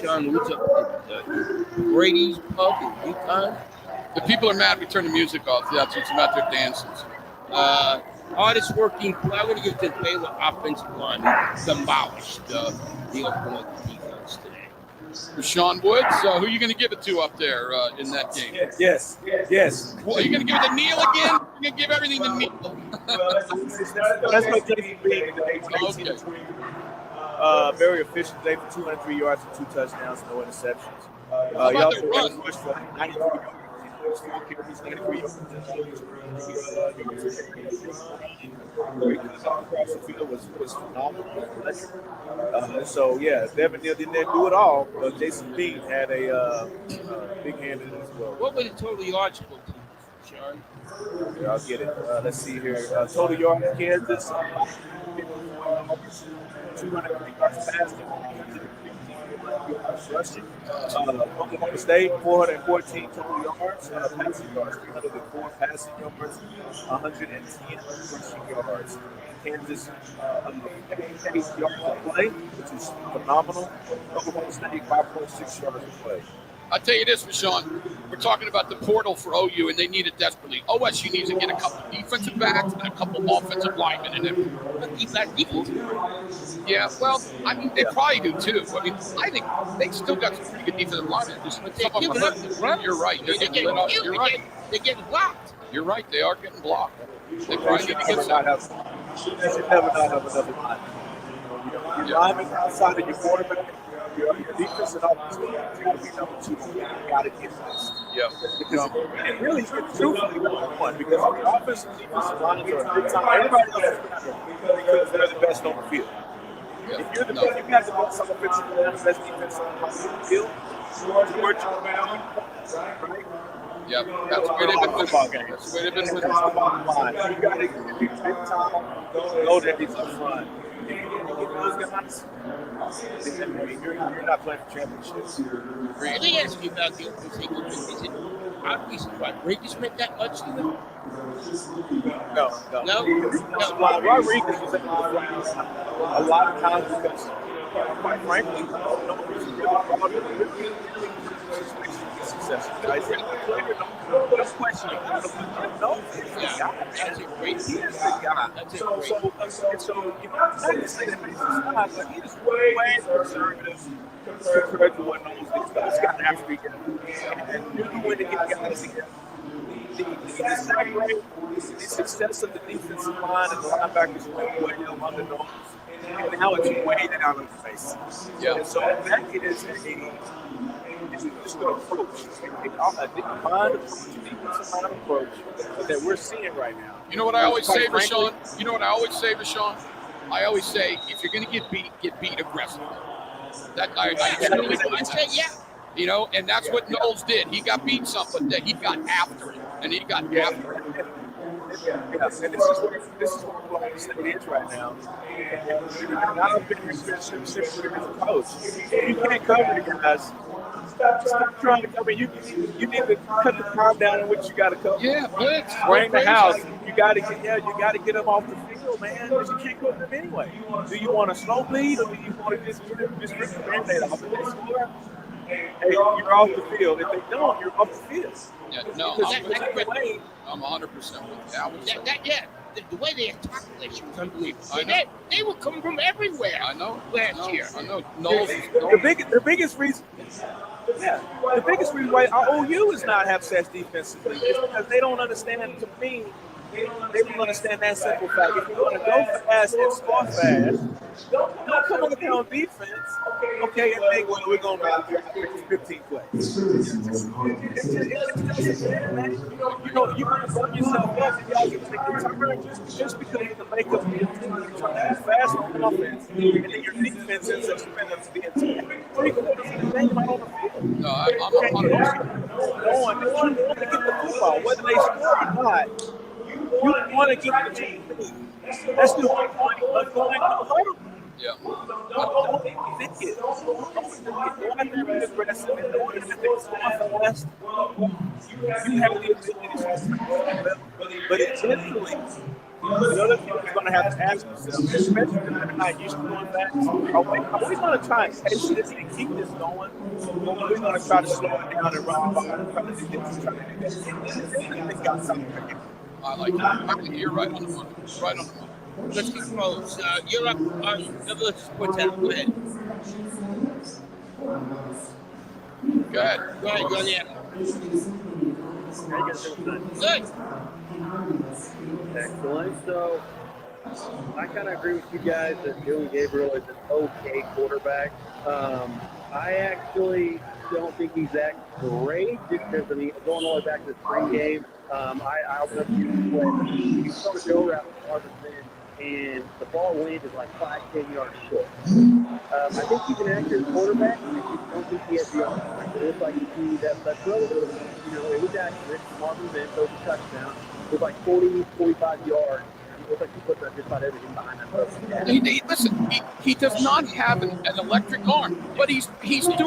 Sean Woods up at Brady's Pub in UConn. The people are mad we turned the music off. That's what's about their dances. Hardest working play. I'm going to give it to the Baylor offensive line who demolished the Oklahoma defense today. Sean Woods, who are you going to give it to up there in that game? Yes. Well, are you going to give it to Neil again? You're going to give everything to Neil. That's my Jason Bean today. Very efficient day for 203 yards and 2 touchdowns, no interceptions. How about the run? Rushed for 93 yards. 93 yards. Across the field was phenomenal. So yeah, Devin Neal didn't do it all, but Jason Bean had a big hand in it as well. What were the total yards for Sean? Here, I'll get it. Let's see here. Total yards, Kansas, 200 yards passing, rushing. Oklahoma State, 414 total yards, passing yards, 304 passing yards, 110 rushing yards. Kansas, 8 yards of play, which is phenomenal. Oklahoma State, 5.6 yards of play. I'll tell you this, Rashawn. We're talking about the portal for OU, and they need it desperately. OSU needs to get a couple defensive backs and a couple offensive linemen in it. Yeah, well, I mean, they probably do too. I mean, I think they still got some pretty good defensive linemen. Just some of them are. You're right. They're getting lit up. You're right. They're getting blocked. You're right. They are getting blocked. They probably need to get some. You should never not have another lineman. Your lineman outside of your quarterback. Your defense and offense got to be number 2. You got to get this. Yeah. Because and really, truthfully, number 1. Because on the offense and defensive lines are a good time. Everybody else is better because they're the best on the field. Yeah. If you're the best, you got the best offensive line, the best defensive line on the field. Right? Yeah, that's the way they've been football games. That's the way they've been winning. You got to get big time. Go there, he's up front. If you get those guys, you're not playing for championships. Let me ask you about the open single. Is it obvious Rodriguez meant that much to them? No. Rodriguez was able to find a lot of times because, quite frankly, success. No question. That's a great guy. So not to say that makes us not, but he is way conservative compared to what these guys got after we get. And you're the way to get guys together. The success of the defensive line and the linebackers went way down on the nose. And now it's way down on the face. Yeah. And so that is it's an approach, a defined approach that we're seeing right now. You know what I always say, Rashawn? I always say, if you're going to get beat aggressively. That I truly believe that. Yeah. You know, and that's what Knowles did. He got beat something that he got after it, and he got after it. Yes, and this is where Oklahoma State is right now. And not a big restriction as a coach. You can't cover the guys. Stop trying to come in. You need to cut the time down in which you got to cover. Yeah, blitz. Bring the house. You got to get them off the field, man. Because you can't go to them anyway. Do you want a slow bleed, or do you want to just rip the Band-Aid off? If they score, hey, you're off the field. If they don't, you're off the field. Yeah, no, I'm 100% with you. The way they attacked this was unbelievable. They were coming from everywhere. I know. Last year. I know. The biggest reason why our OU is not have such defensively is because they don't understand. To me, they don't understand that simple fact. If you're going to go fast and score fast, don't come on down defense. Okay, and think, well, we're going to 15 plays. You want to run yourself up and y'all can take the turn just because you can make up fast on offense, and then your defense ends up spending up to the attack. So you can put the thing right on the field. No, I'm 100%. You want to get the football, whether they score or not. You want to get the team. That's the whole point of going to the huddle. Yeah. Don't think it. Don't be aggressive and know that if it's fast, you have the ability to score. But intentionally, other thing you're going to have to ask yourself, especially if you're not used to doing that, are we going to try and pace this and keep this going? Or are we going to try to slow it down and run the ball and try to do that? They got something right here. I like that. You're right on the money. Right on the money. Let's keep rolling. You're up on Sports Channel. Go ahead. Go ahead. Go ahead. You're on the air. How you guys doing Good. Excellent. So I kind of agree with you guys that Dylan Gabriel is an okay quarterback. I actually don't think he's that great just because, I mean, going all the way back to the spring game, I'll bet you saw the go route with Harbison, and the ball landed like 5-10 yards short. I think he's an accurate quarterback. I don't think he has the arm. It looks like he that throw, it was accurate. Marvin Van throws a touchdown. It was like 40, 45 yards. It looks like he puts just about everything behind that throw. Listen, he does not have an electric arm, but he's not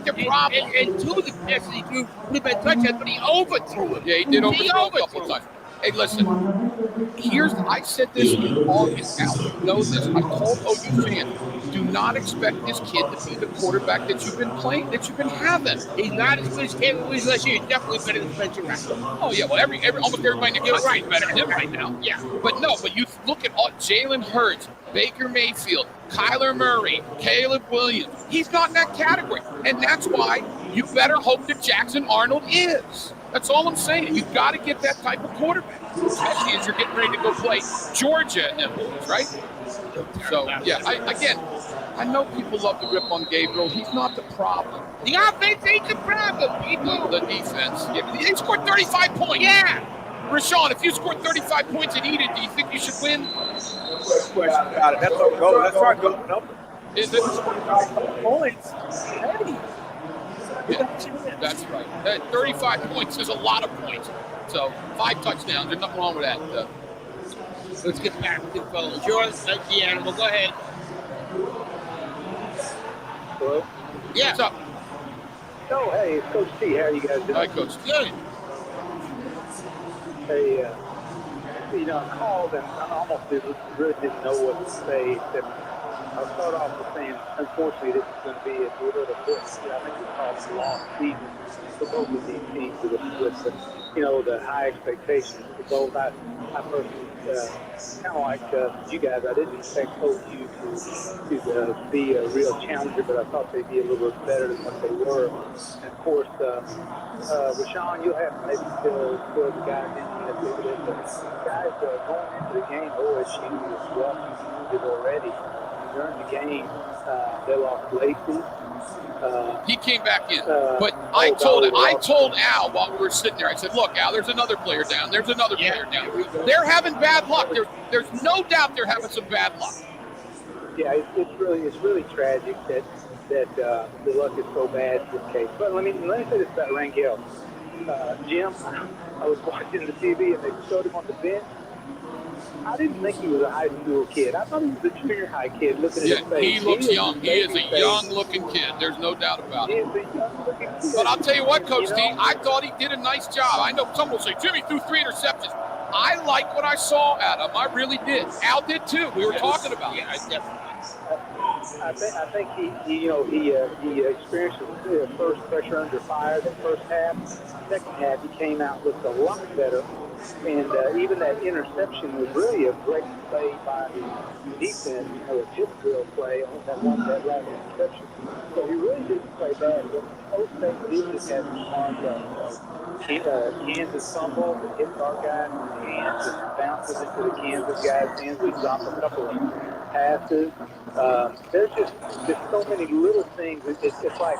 the problem. And two of the passes he threw would have been touchdowns, but he overthrew it. Yeah, he did overthrow a couple times. Hey, listen, I said this in August, Al, you know this. I told OU fans, do not expect this kid to be the quarterback that you've been playing, that you've been having. He's not as good as Caleb Williams last year. He's definitely better than Spencer Rattler. Oh, yeah, well, almost everybody in the country is better than him right now. Yeah. But you look at Jalen Hurts, Baker Mayfield, Kyler Murray, Caleb Williams. He's not in that category. And that's why you better hope that Jackson Arnold is. That's all I'm saying. You've got to get that type of quarterback, especially as you're getting ready to go play Georgia and boys, right? So, yeah, I know people love to rip on Gabriel. He's not the problem. The offense ain't the problem, people. The defense. Yeah, he scored 35 points. Yeah. Rashawn, if you scored 35 points and eat it, do you think you should win? Question about it. That's our goal. That's our goal number. Is it? Points. Hey. Yeah, that's right. 35 points is a lot of points. So 5 touchdowns. There's nothing wrong with that. Let's get back to the fellas. You're on the animal. Go ahead. Hello? Yeah. What's up? Oh, hey, it's Coach T. How are you guys doing? Hi, Coach. Good. Hey, I called and I almost really didn't know what to say. Except I'll start off with saying, unfortunately, this is going to be a little bit. I think it's called a long season for both of these teams with the high expectations for both. I personally, kind of like you guys, I didn't expect OU to be a real challenger, but I thought they'd be a little bit better than what they were. And of course, Rashawn, you'll have to maybe fill the guys in a little bit. But guys going into the game, OSU was walking it already. During the game, they lost Lacey. He came back in, but I told Al while we were sitting there. I said, "Look, Al, there's another player down. There's another player down. They're having bad luck. There's no doubt they're having some bad luck." Yeah, it's really tragic that the luck is so bad in this case. But let me say this about Rangel. Jim, I was watching the TV and they showed him on the bench. I didn't think he was a high school kid. I thought he was a junior high kid. Looking at his face. He looks young. He is a young-looking kid. There's no doubt about it. He is a young-looking kid. But I'll tell you what, Coach T, I thought he did a nice job. I know some will say, Jimmy threw 3 interceptions. I like what I saw at him. I really did. Al did too. We were talking about it. I think he experienced the first pressure under fire the first half. Second half, he came out looked a lot better. And even that interception was really a great play by the defense, a chip drill play on that last interception. So he really didn't play bad. But Old State did just have on Kansas fumble that hit our guy's hands and bounces into the Kansas guy's hands. We dropped a couple of passes. There's so many little things. It's like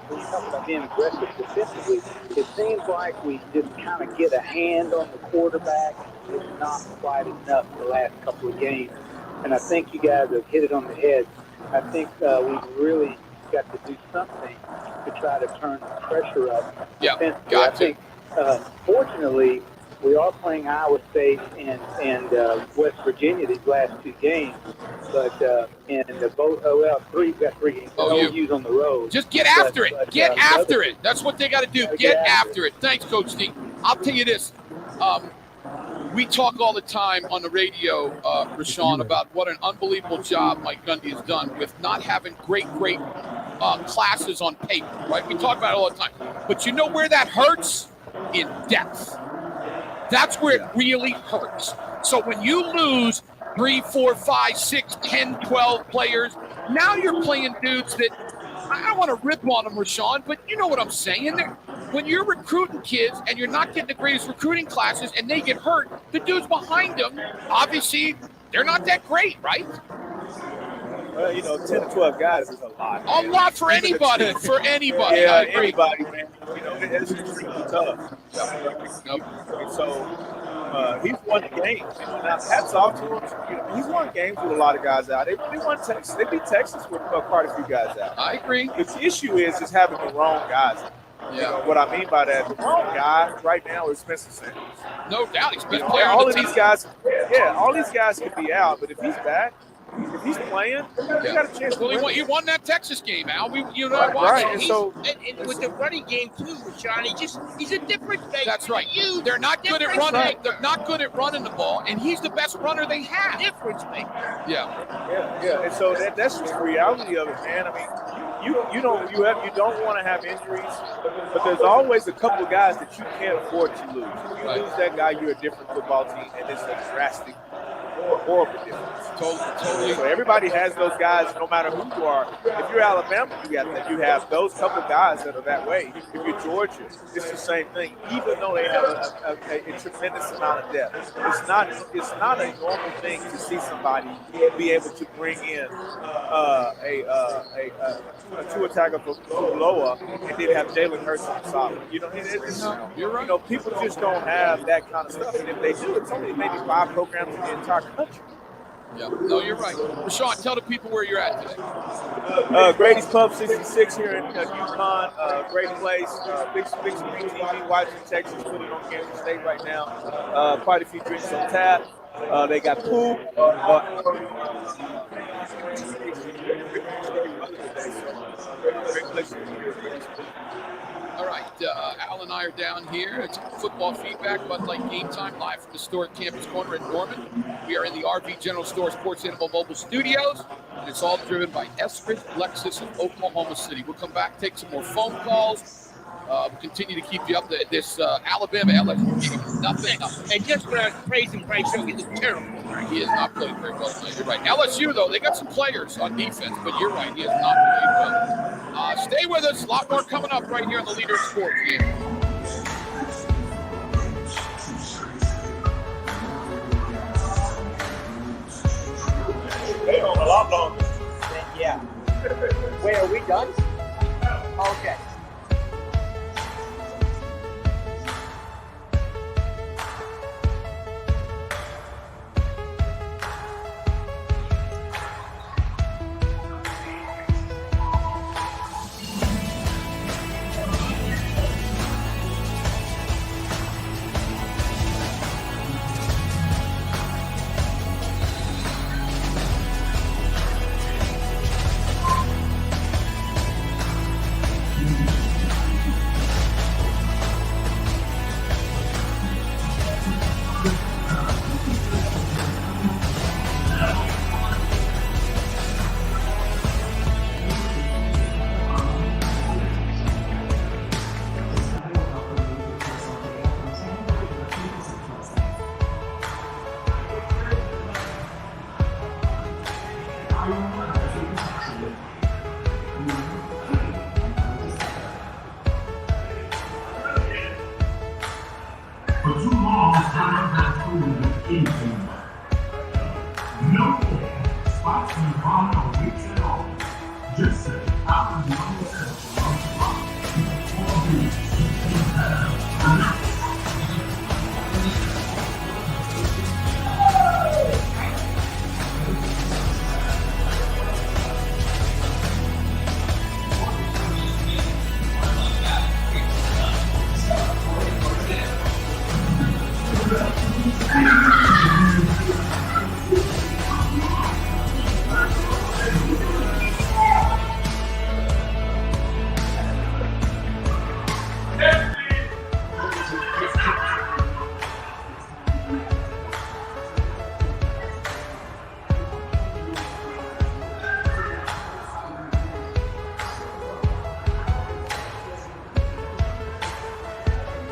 when you talk about being aggressive defensively, it seems like we just kind of get a hand on the quarterback. It's not quite enough the last couple of games. And I think you guys have hit it on the head. I think we've really got to do something to try to turn the pressure up. Yeah, defensively. got I think, fortunately, we are playing Iowa State and West Virginia these last 2 games, but we've got 3 games. OU's on the road. Just get after it. Get after it. That's what they got to do. Get after it. Thanks, Coach T. I'll tell you this. we talk all the time on the radio, Rashawn, about what an unbelievable job Mike Gundy has done with not having great classes on paper, right? We talk about it all the time. But you know where that hurts? In depth. That's where it really hurts. So when you lose 3, 4, 5, 6, 10, 12 players, now you're playing dudes that I don't want to rip on them, Rashawn, but you know what I'm saying. When you're recruiting kids and you're not getting the greatest recruiting classes and they get hurt, the dudes behind them, obviously, they're not that great, right? Well, 10 to 12 guys is a lot. A lot for anybody. For anybody. Yeah, I agree. anybody, man. It's extremely tough. So he's won the games. Now, hats off to him. He's won games with a lot of guys out. They won Texas. They beat Texas with quite a few guys out. I agree. The issue is just having the wrong guys. Yeah. What I mean by that, the wrong guy right now is Spencer Sanders. No doubt. He's best player all on the of team. these guys, all these guys can be out, but if he's back, if he's playing, he got a chance to win. He won that Texas game, Al. You know, right. And with the running game too, Rashawn, he's a difference maker. That's right. They're not good at running. Right. They're not good at running the ball, and he's the best runner they have. Difference maker. Yeah. And so that's just the reality of it, man. I mean, you don't want to have injuries, but there's always a couple of guys that you can't afford to lose. If you lose that guy, you're a different football team, and it's a drastic, horrible difference. Totally. So everybody has those guys, no matter who you are. If you're Alabama, you have those couple of guys that are that way. If you're Georgia, it's the same thing. Even though they have a tremendous amount of depth, it's not a normal thing to see somebody be able to bring in a Tua Tagovailoa and then have Jalen Hurts on the side. You're right. People just don't have that kind of stuff, and if they do, it's only maybe 5 programs in the entire country. Yeah, no, you're right. Rashawn, tell the people where you're at today. Grady's Pub 66 here in UConn. Great place. Big screen TV watching Texas put it on Kansas State right now. Quite a few drinks on tap. They got pool. Great place. All right, Al and I are down here. It's football feedback, Bud Light Game Time, live from the historic Campus Corner in Norman. We are in the RV General Store Sports Animal Mobile Studios, and it's all driven by Eskridge Lexus of Oklahoma City. We'll come back, take some more phone calls. We'll continue to keep you up to this Alabama LSU. Nothing. And just when I was praising Bryce Young, he's terrible. He has not played very well tonight. You're right. LSU, though, they got some players on defense, but you're right. He has not played well. Stay with us. A lot more coming up right here on the Leader of Sports here. They on a lot longer. Yeah. Wait, are we done? Okay.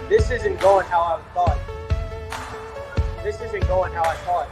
This isn't going how I thought. This isn't going how I thought.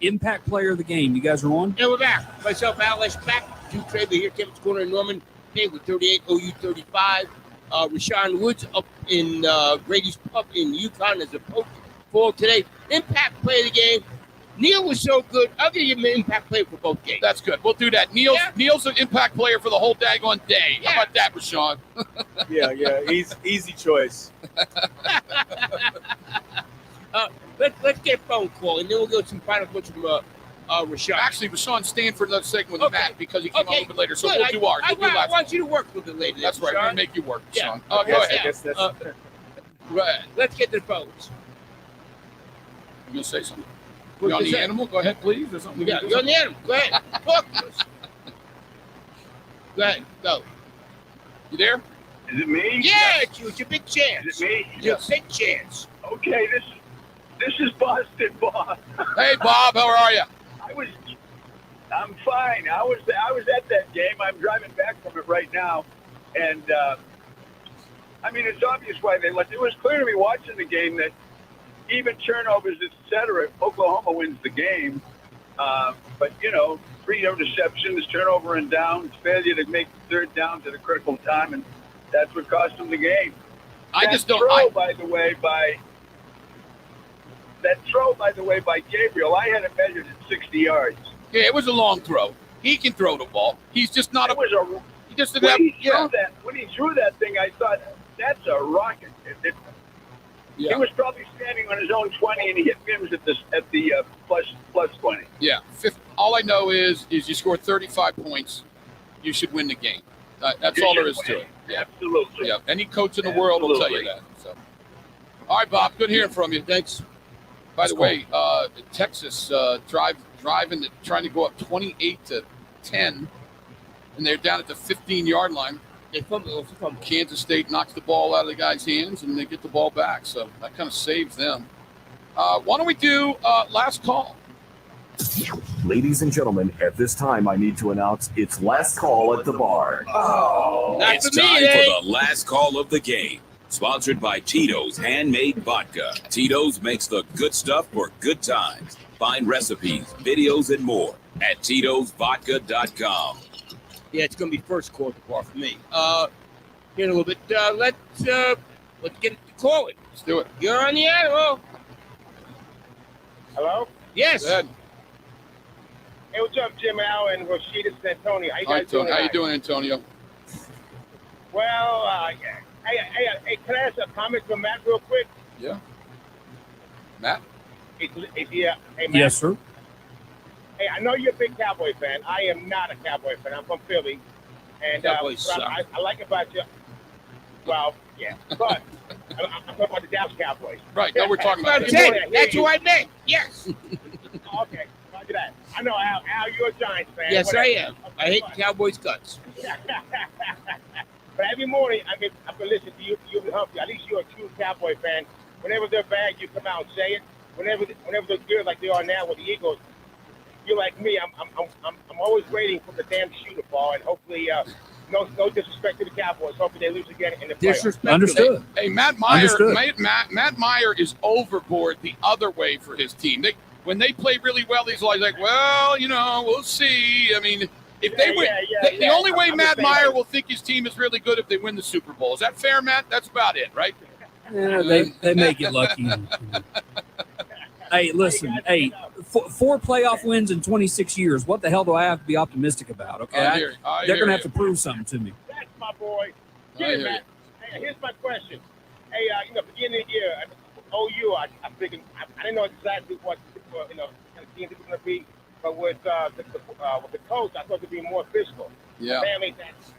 Impact player of the game. You guys are on? And we're back. Myself, Alex, back. Duke Traver here, Kevin's Corner in Norman. Today with 38, OU 35. Rashawn Woods up in Grady's Pub in Yukon as a post fall today. Impact player of the game. Neil was so good. I'll give him an impact player for both games. That's good. We'll do that. Neil's an impact player for the whole daggone day. Yeah. How about that, Rashawn? Yeah, easy choice. Let's get a phone call, and then we'll go to some final thoughts from Rashawn. Actually, Rashawn's staying for the segment with Matt because he came a little bit later. So Good. we'll do ours. I We'll do last want you to work a little bit later. That's right. We're going to make you work, Yeah. Rashawn. Go ahead. I guess that's Right. Let's get to the phones. You gonna say something? What You on is the that? animal? Go ahead, please. Or something. Yeah, you're on the animal. Go ahead. Talk to us. Go ahead. Go. You there? Is it me? Yeah, it's you. It's your big chance. Is it me? It's your Yes. big chance. Okay, this is Boston, boss. Hey, Bob. How are you? I'm fine. I was at that game. I'm driving back from it right now, and I mean, it's obvious why they left. It was clear to me watching the game that even turnovers, etc., Oklahoma wins the game. But you know, 3 interceptions, turnover and downs, failure to make third downs at a critical time, and that's what cost them the game. That throw, by the way, by Gabriel, I had it measured at 60 yards. Yeah, it was a long throw. He can throw the ball. He's just not He just didn't have. When he threw that thing, I thought that's a rocket. He was probably standing on his own 20, and he hit Mims at the plus 20. Yeah. All I know is you score 35 points, you should win the game. That's all there is to it. Yeah. Absolutely. Yeah. Any coach in the world will tell you that. So. All right, Bob. Good hearing from you. Thanks. By the way, Texas driving, trying to go up 28-10, and they're down at the 15-yard line. They fumble. Kansas State knocks the ball out of the guy's hands, and they get the ball back. So that kind of saves them. Why don't we do last call? Ladies and gentlemen, at this time, I need to announce it's last call at the bar. It's time for the last call of the game. Sponsored by Tito's Handmade Vodka. Tito's makes the good stuff for good times. Find recipes, videos, and more at Tito'sVodka.com. Yeah, it's going to be first call at the bar for me. Here in a little bit. Let's get it to call it. Let's do it. You're on the animal. Hello? Yes. Go ahead. Hey, what's up, Jim Allen, Rashida Santoni? How you All right, guys doing? How you doing, Antonio? Well, hey, can I ask a comment from Matt real quick? Yeah. Matt? Hey, Matt. Yes, sir. Hey, I know you're a big Cowboy fan. I am not a Cowboy fan. I'm from Philly. And Cowboys suck. I like about you. Well, yeah. But I'm talking about the Dallas Cowboys. Right. No, we're talking about That's that. it. That's who I meant. Yes. Okay. Roger that. I know, Al, you're a Giants fan. Yes, Whatever. I am. I hate But- Cowboys guts. But every morning, I mean, I've been listening to you. You'll be humpy. At least you're a true Cowboy fan. Whenever they're bad, you come out and say it. Whenever they're good, like they are now with the Eagles, you're like me. I'm always waiting for the damn shoe to fall, and hopefully, no disrespect to the Cowboys. Hopefully, they lose again in the playoffs. Disrespect. Understood. Hey, Matt Meyer. Understood. Matt Meyer is overboard the other way for his team. When they play really well, he's always like, well, we'll see. I mean, if they win, the only way Matt Meyer will think his team is really good if they win the Super Bowl. Is that fair, Matt? That's about it, right? Yeah, they may get lucky. Hey, listen. Hey, 4 playoff wins in 26 years. What the hell do I have to be optimistic about? Okay, I hear you. they're going to have to prove something to me. That's my boy. I hear Matt. Hey, here's my question. Hey, beginning of the year, OU, I figured I didn't know exactly what kind of team it was going to be, but with the coach, I thought it'd be more physical. Yeah. Family, that's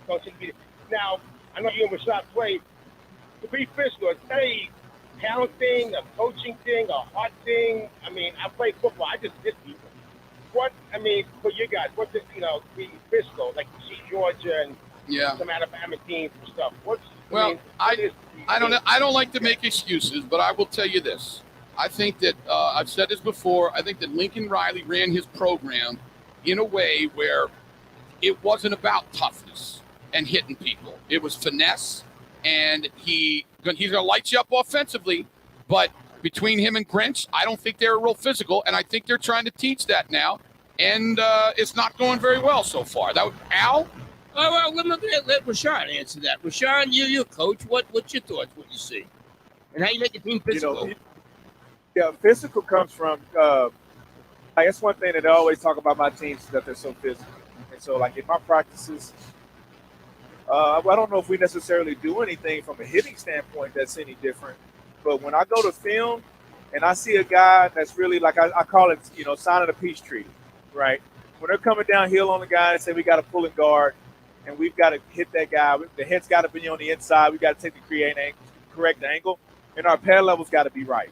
going to be. Now, I know you and Rashad play. To be physical, is that a talent thing, a coaching thing, a heart thing? I mean, I play football. I just hit people. For you guys, what's it, being physical, like you see Georgia and some Alabama teams and stuff. I don't know. I don't like to make excuses, but I will tell you this. I think that I've said this before. I think that Lincoln Riley ran his program in a way where it wasn't about toughness and hitting people. It was finesse, and he's going to light you up offensively. But between him and Grinch, I don't think they're real physical, and I think they're trying to teach that now. And it's not going very well so far. Al? Well, let Rashawn answer that. Rashawn, you're coach. What's your thoughts? What you see, and how you make a team physical? Physical comes from. That's one thing that I always talk about my teams is that they're so physical. And so, like in my practices, I don't know if we necessarily do anything from a hitting standpoint that's any different. But when I go to film and I see a guy that's really like I call it, signing a peace treaty, right? When they're coming downhill on the guy and say we got to pull and guard. And we've got to hit that guy. The head's got to be on the inside. We got to take the correct angle, and our pad level's got to be right.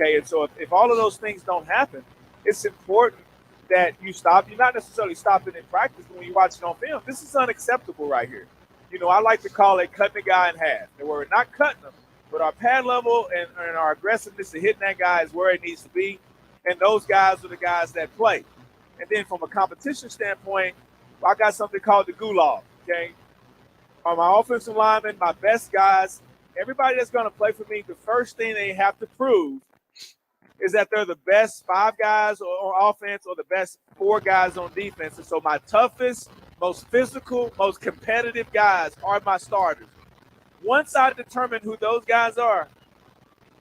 Okay, and so if all of those things don't happen, it's important that you stop. You're not necessarily stopping in practice, but when you watch it on film, this is unacceptable right here. You know, I like to call it cutting the guy in half. And we're not cutting him, but our pad level and our aggressiveness to hitting that guy is where it needs to be. And those guys are the guys that play. And then from a competition standpoint, I got something called the gulag, okay? On my offensive linemen, my best guys, everybody that's going to play for me, the first thing they have to prove is that they're the best 5 guys on offense or the best 4 guys on defense. And so my toughest, most physical, most competitive guys are my starters. Once I determine who those guys are,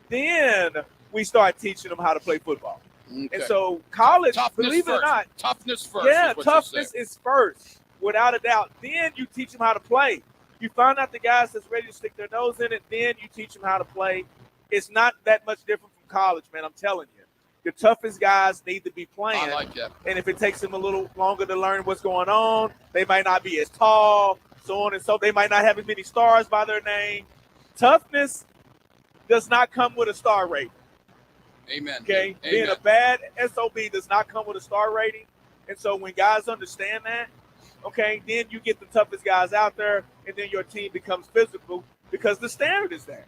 then we start teaching them how to play football. Okay. And so college, Toughness believe it or first. not, Toughness first. yeah, is what toughness is first, without a doubt. Then you teach them how to play. You find out the guys that's ready to stick their nose in it, then you teach them how to play. It's not that much different from college, man, I'm telling you. The toughest guys need to be playing. I like that. And if it takes them a little longer to learn what's going on, they might not be as tall, so on and so. They might not have as many stars by their name. Toughness does not come with a star rating. Amen. Okay, Amen. being a bad SOB does not come with a star rating. And so when guys understand that, okay, then you get the toughest guys out there, and then your team becomes physical because the standard is there.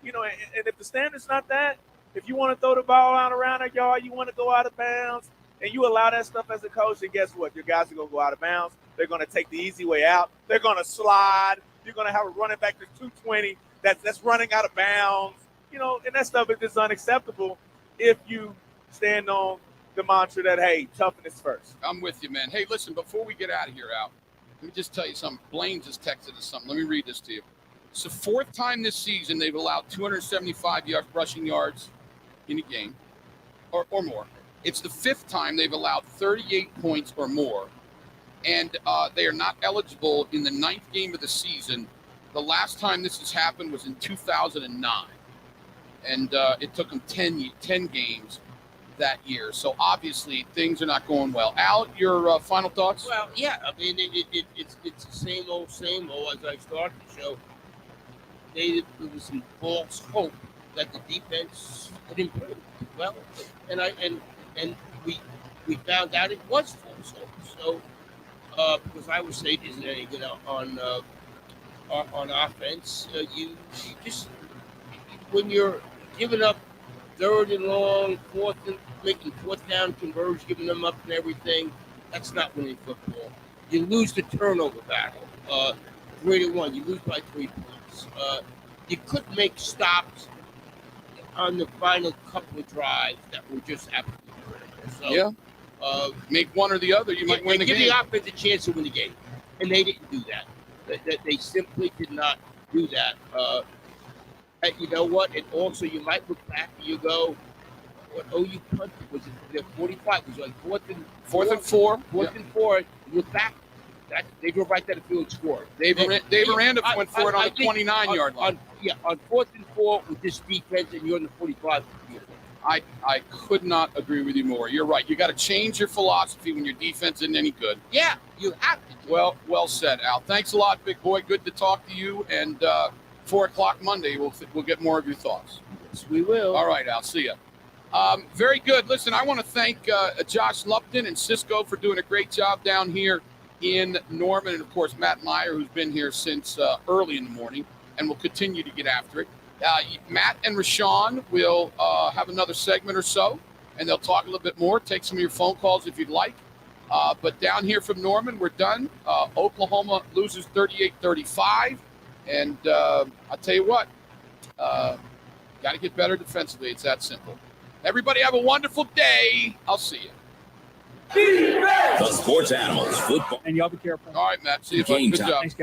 You know, and if the standard's not that, if you want to throw the ball out around a yard, you want to go out of bounds, and you allow that stuff as a coach, then guess what? Your guys are going to go out of bounds. They're going to take the easy way out. They're going to slide. You're going to have a running back that's 220 that's running out of bounds. You know, and that stuff is just unacceptable if you stand on the mantra that, hey, toughness first. I'm with you, man. Hey, listen, before we get out of here, Al, let me just tell you something. Blaine just texted us something. Let me read this to you. It's the 4th time this season they've allowed 275 rushing yards in a game or more. It's the 5th time they've allowed 38 points or more. And they are not eligible in the 9th game of the season. The last time this has happened was in 2009. And it took them 10 games that year. So obviously things are not going well. Al, your final thoughts? Well, yeah, I mean, it's the same old, as I started the show. There was some false hope that the defense would improve. Well, and we found out it was false hope. So because I would say isn't any good on offense, you just when you're giving up 3rd and long, 4th and making 4th down conversions, giving them up and everything, that's not winning football. You lose the turnover battle. 3-1, you lose by 3 points. You could make stops on the final couple of drives that were just absolutely critical. So, yeah. Make one or the other, you might win the game. Give the offense a chance to win the game. And they didn't do that. They simply did not do that. You know what? And also, you might look back and you go, what OU punted was it? 45 it was like 4th and 4. 4th and 4. You look back, they drove right down the field and scored. Dave Aranda went for it on the 29-yard line. On 4th and 4 with this defense, and you're on the 45. I could not agree with you more. You're right. You got to change your philosophy when your defense isn't any good. Yeah, you have to. Well said, Al. Thanks a lot, big boy. Good to talk to you. And 4 o'clock Monday, we'll get more of your thoughts. Yes, we will. All right, Al. See ya. Very good. Listen, I want to thank Josh Lupton and Cisco for doing a great job down here in Norman, and of course Matt Meyer, who's been here since early in the morning and will continue to get after it. Matt and Rashawn will have another segment or so, and they'll talk a little bit more, take some of your phone calls if you'd like. But down here from Norman, we're done. Oklahoma loses 38-35, and I'll tell you what, got to get better defensively. It's that simple. Everybody have a wonderful day. I'll see you. The Sports Animals Football. And y'all be careful. All right, Matt. See you, bud. Good job. Thanks, guys.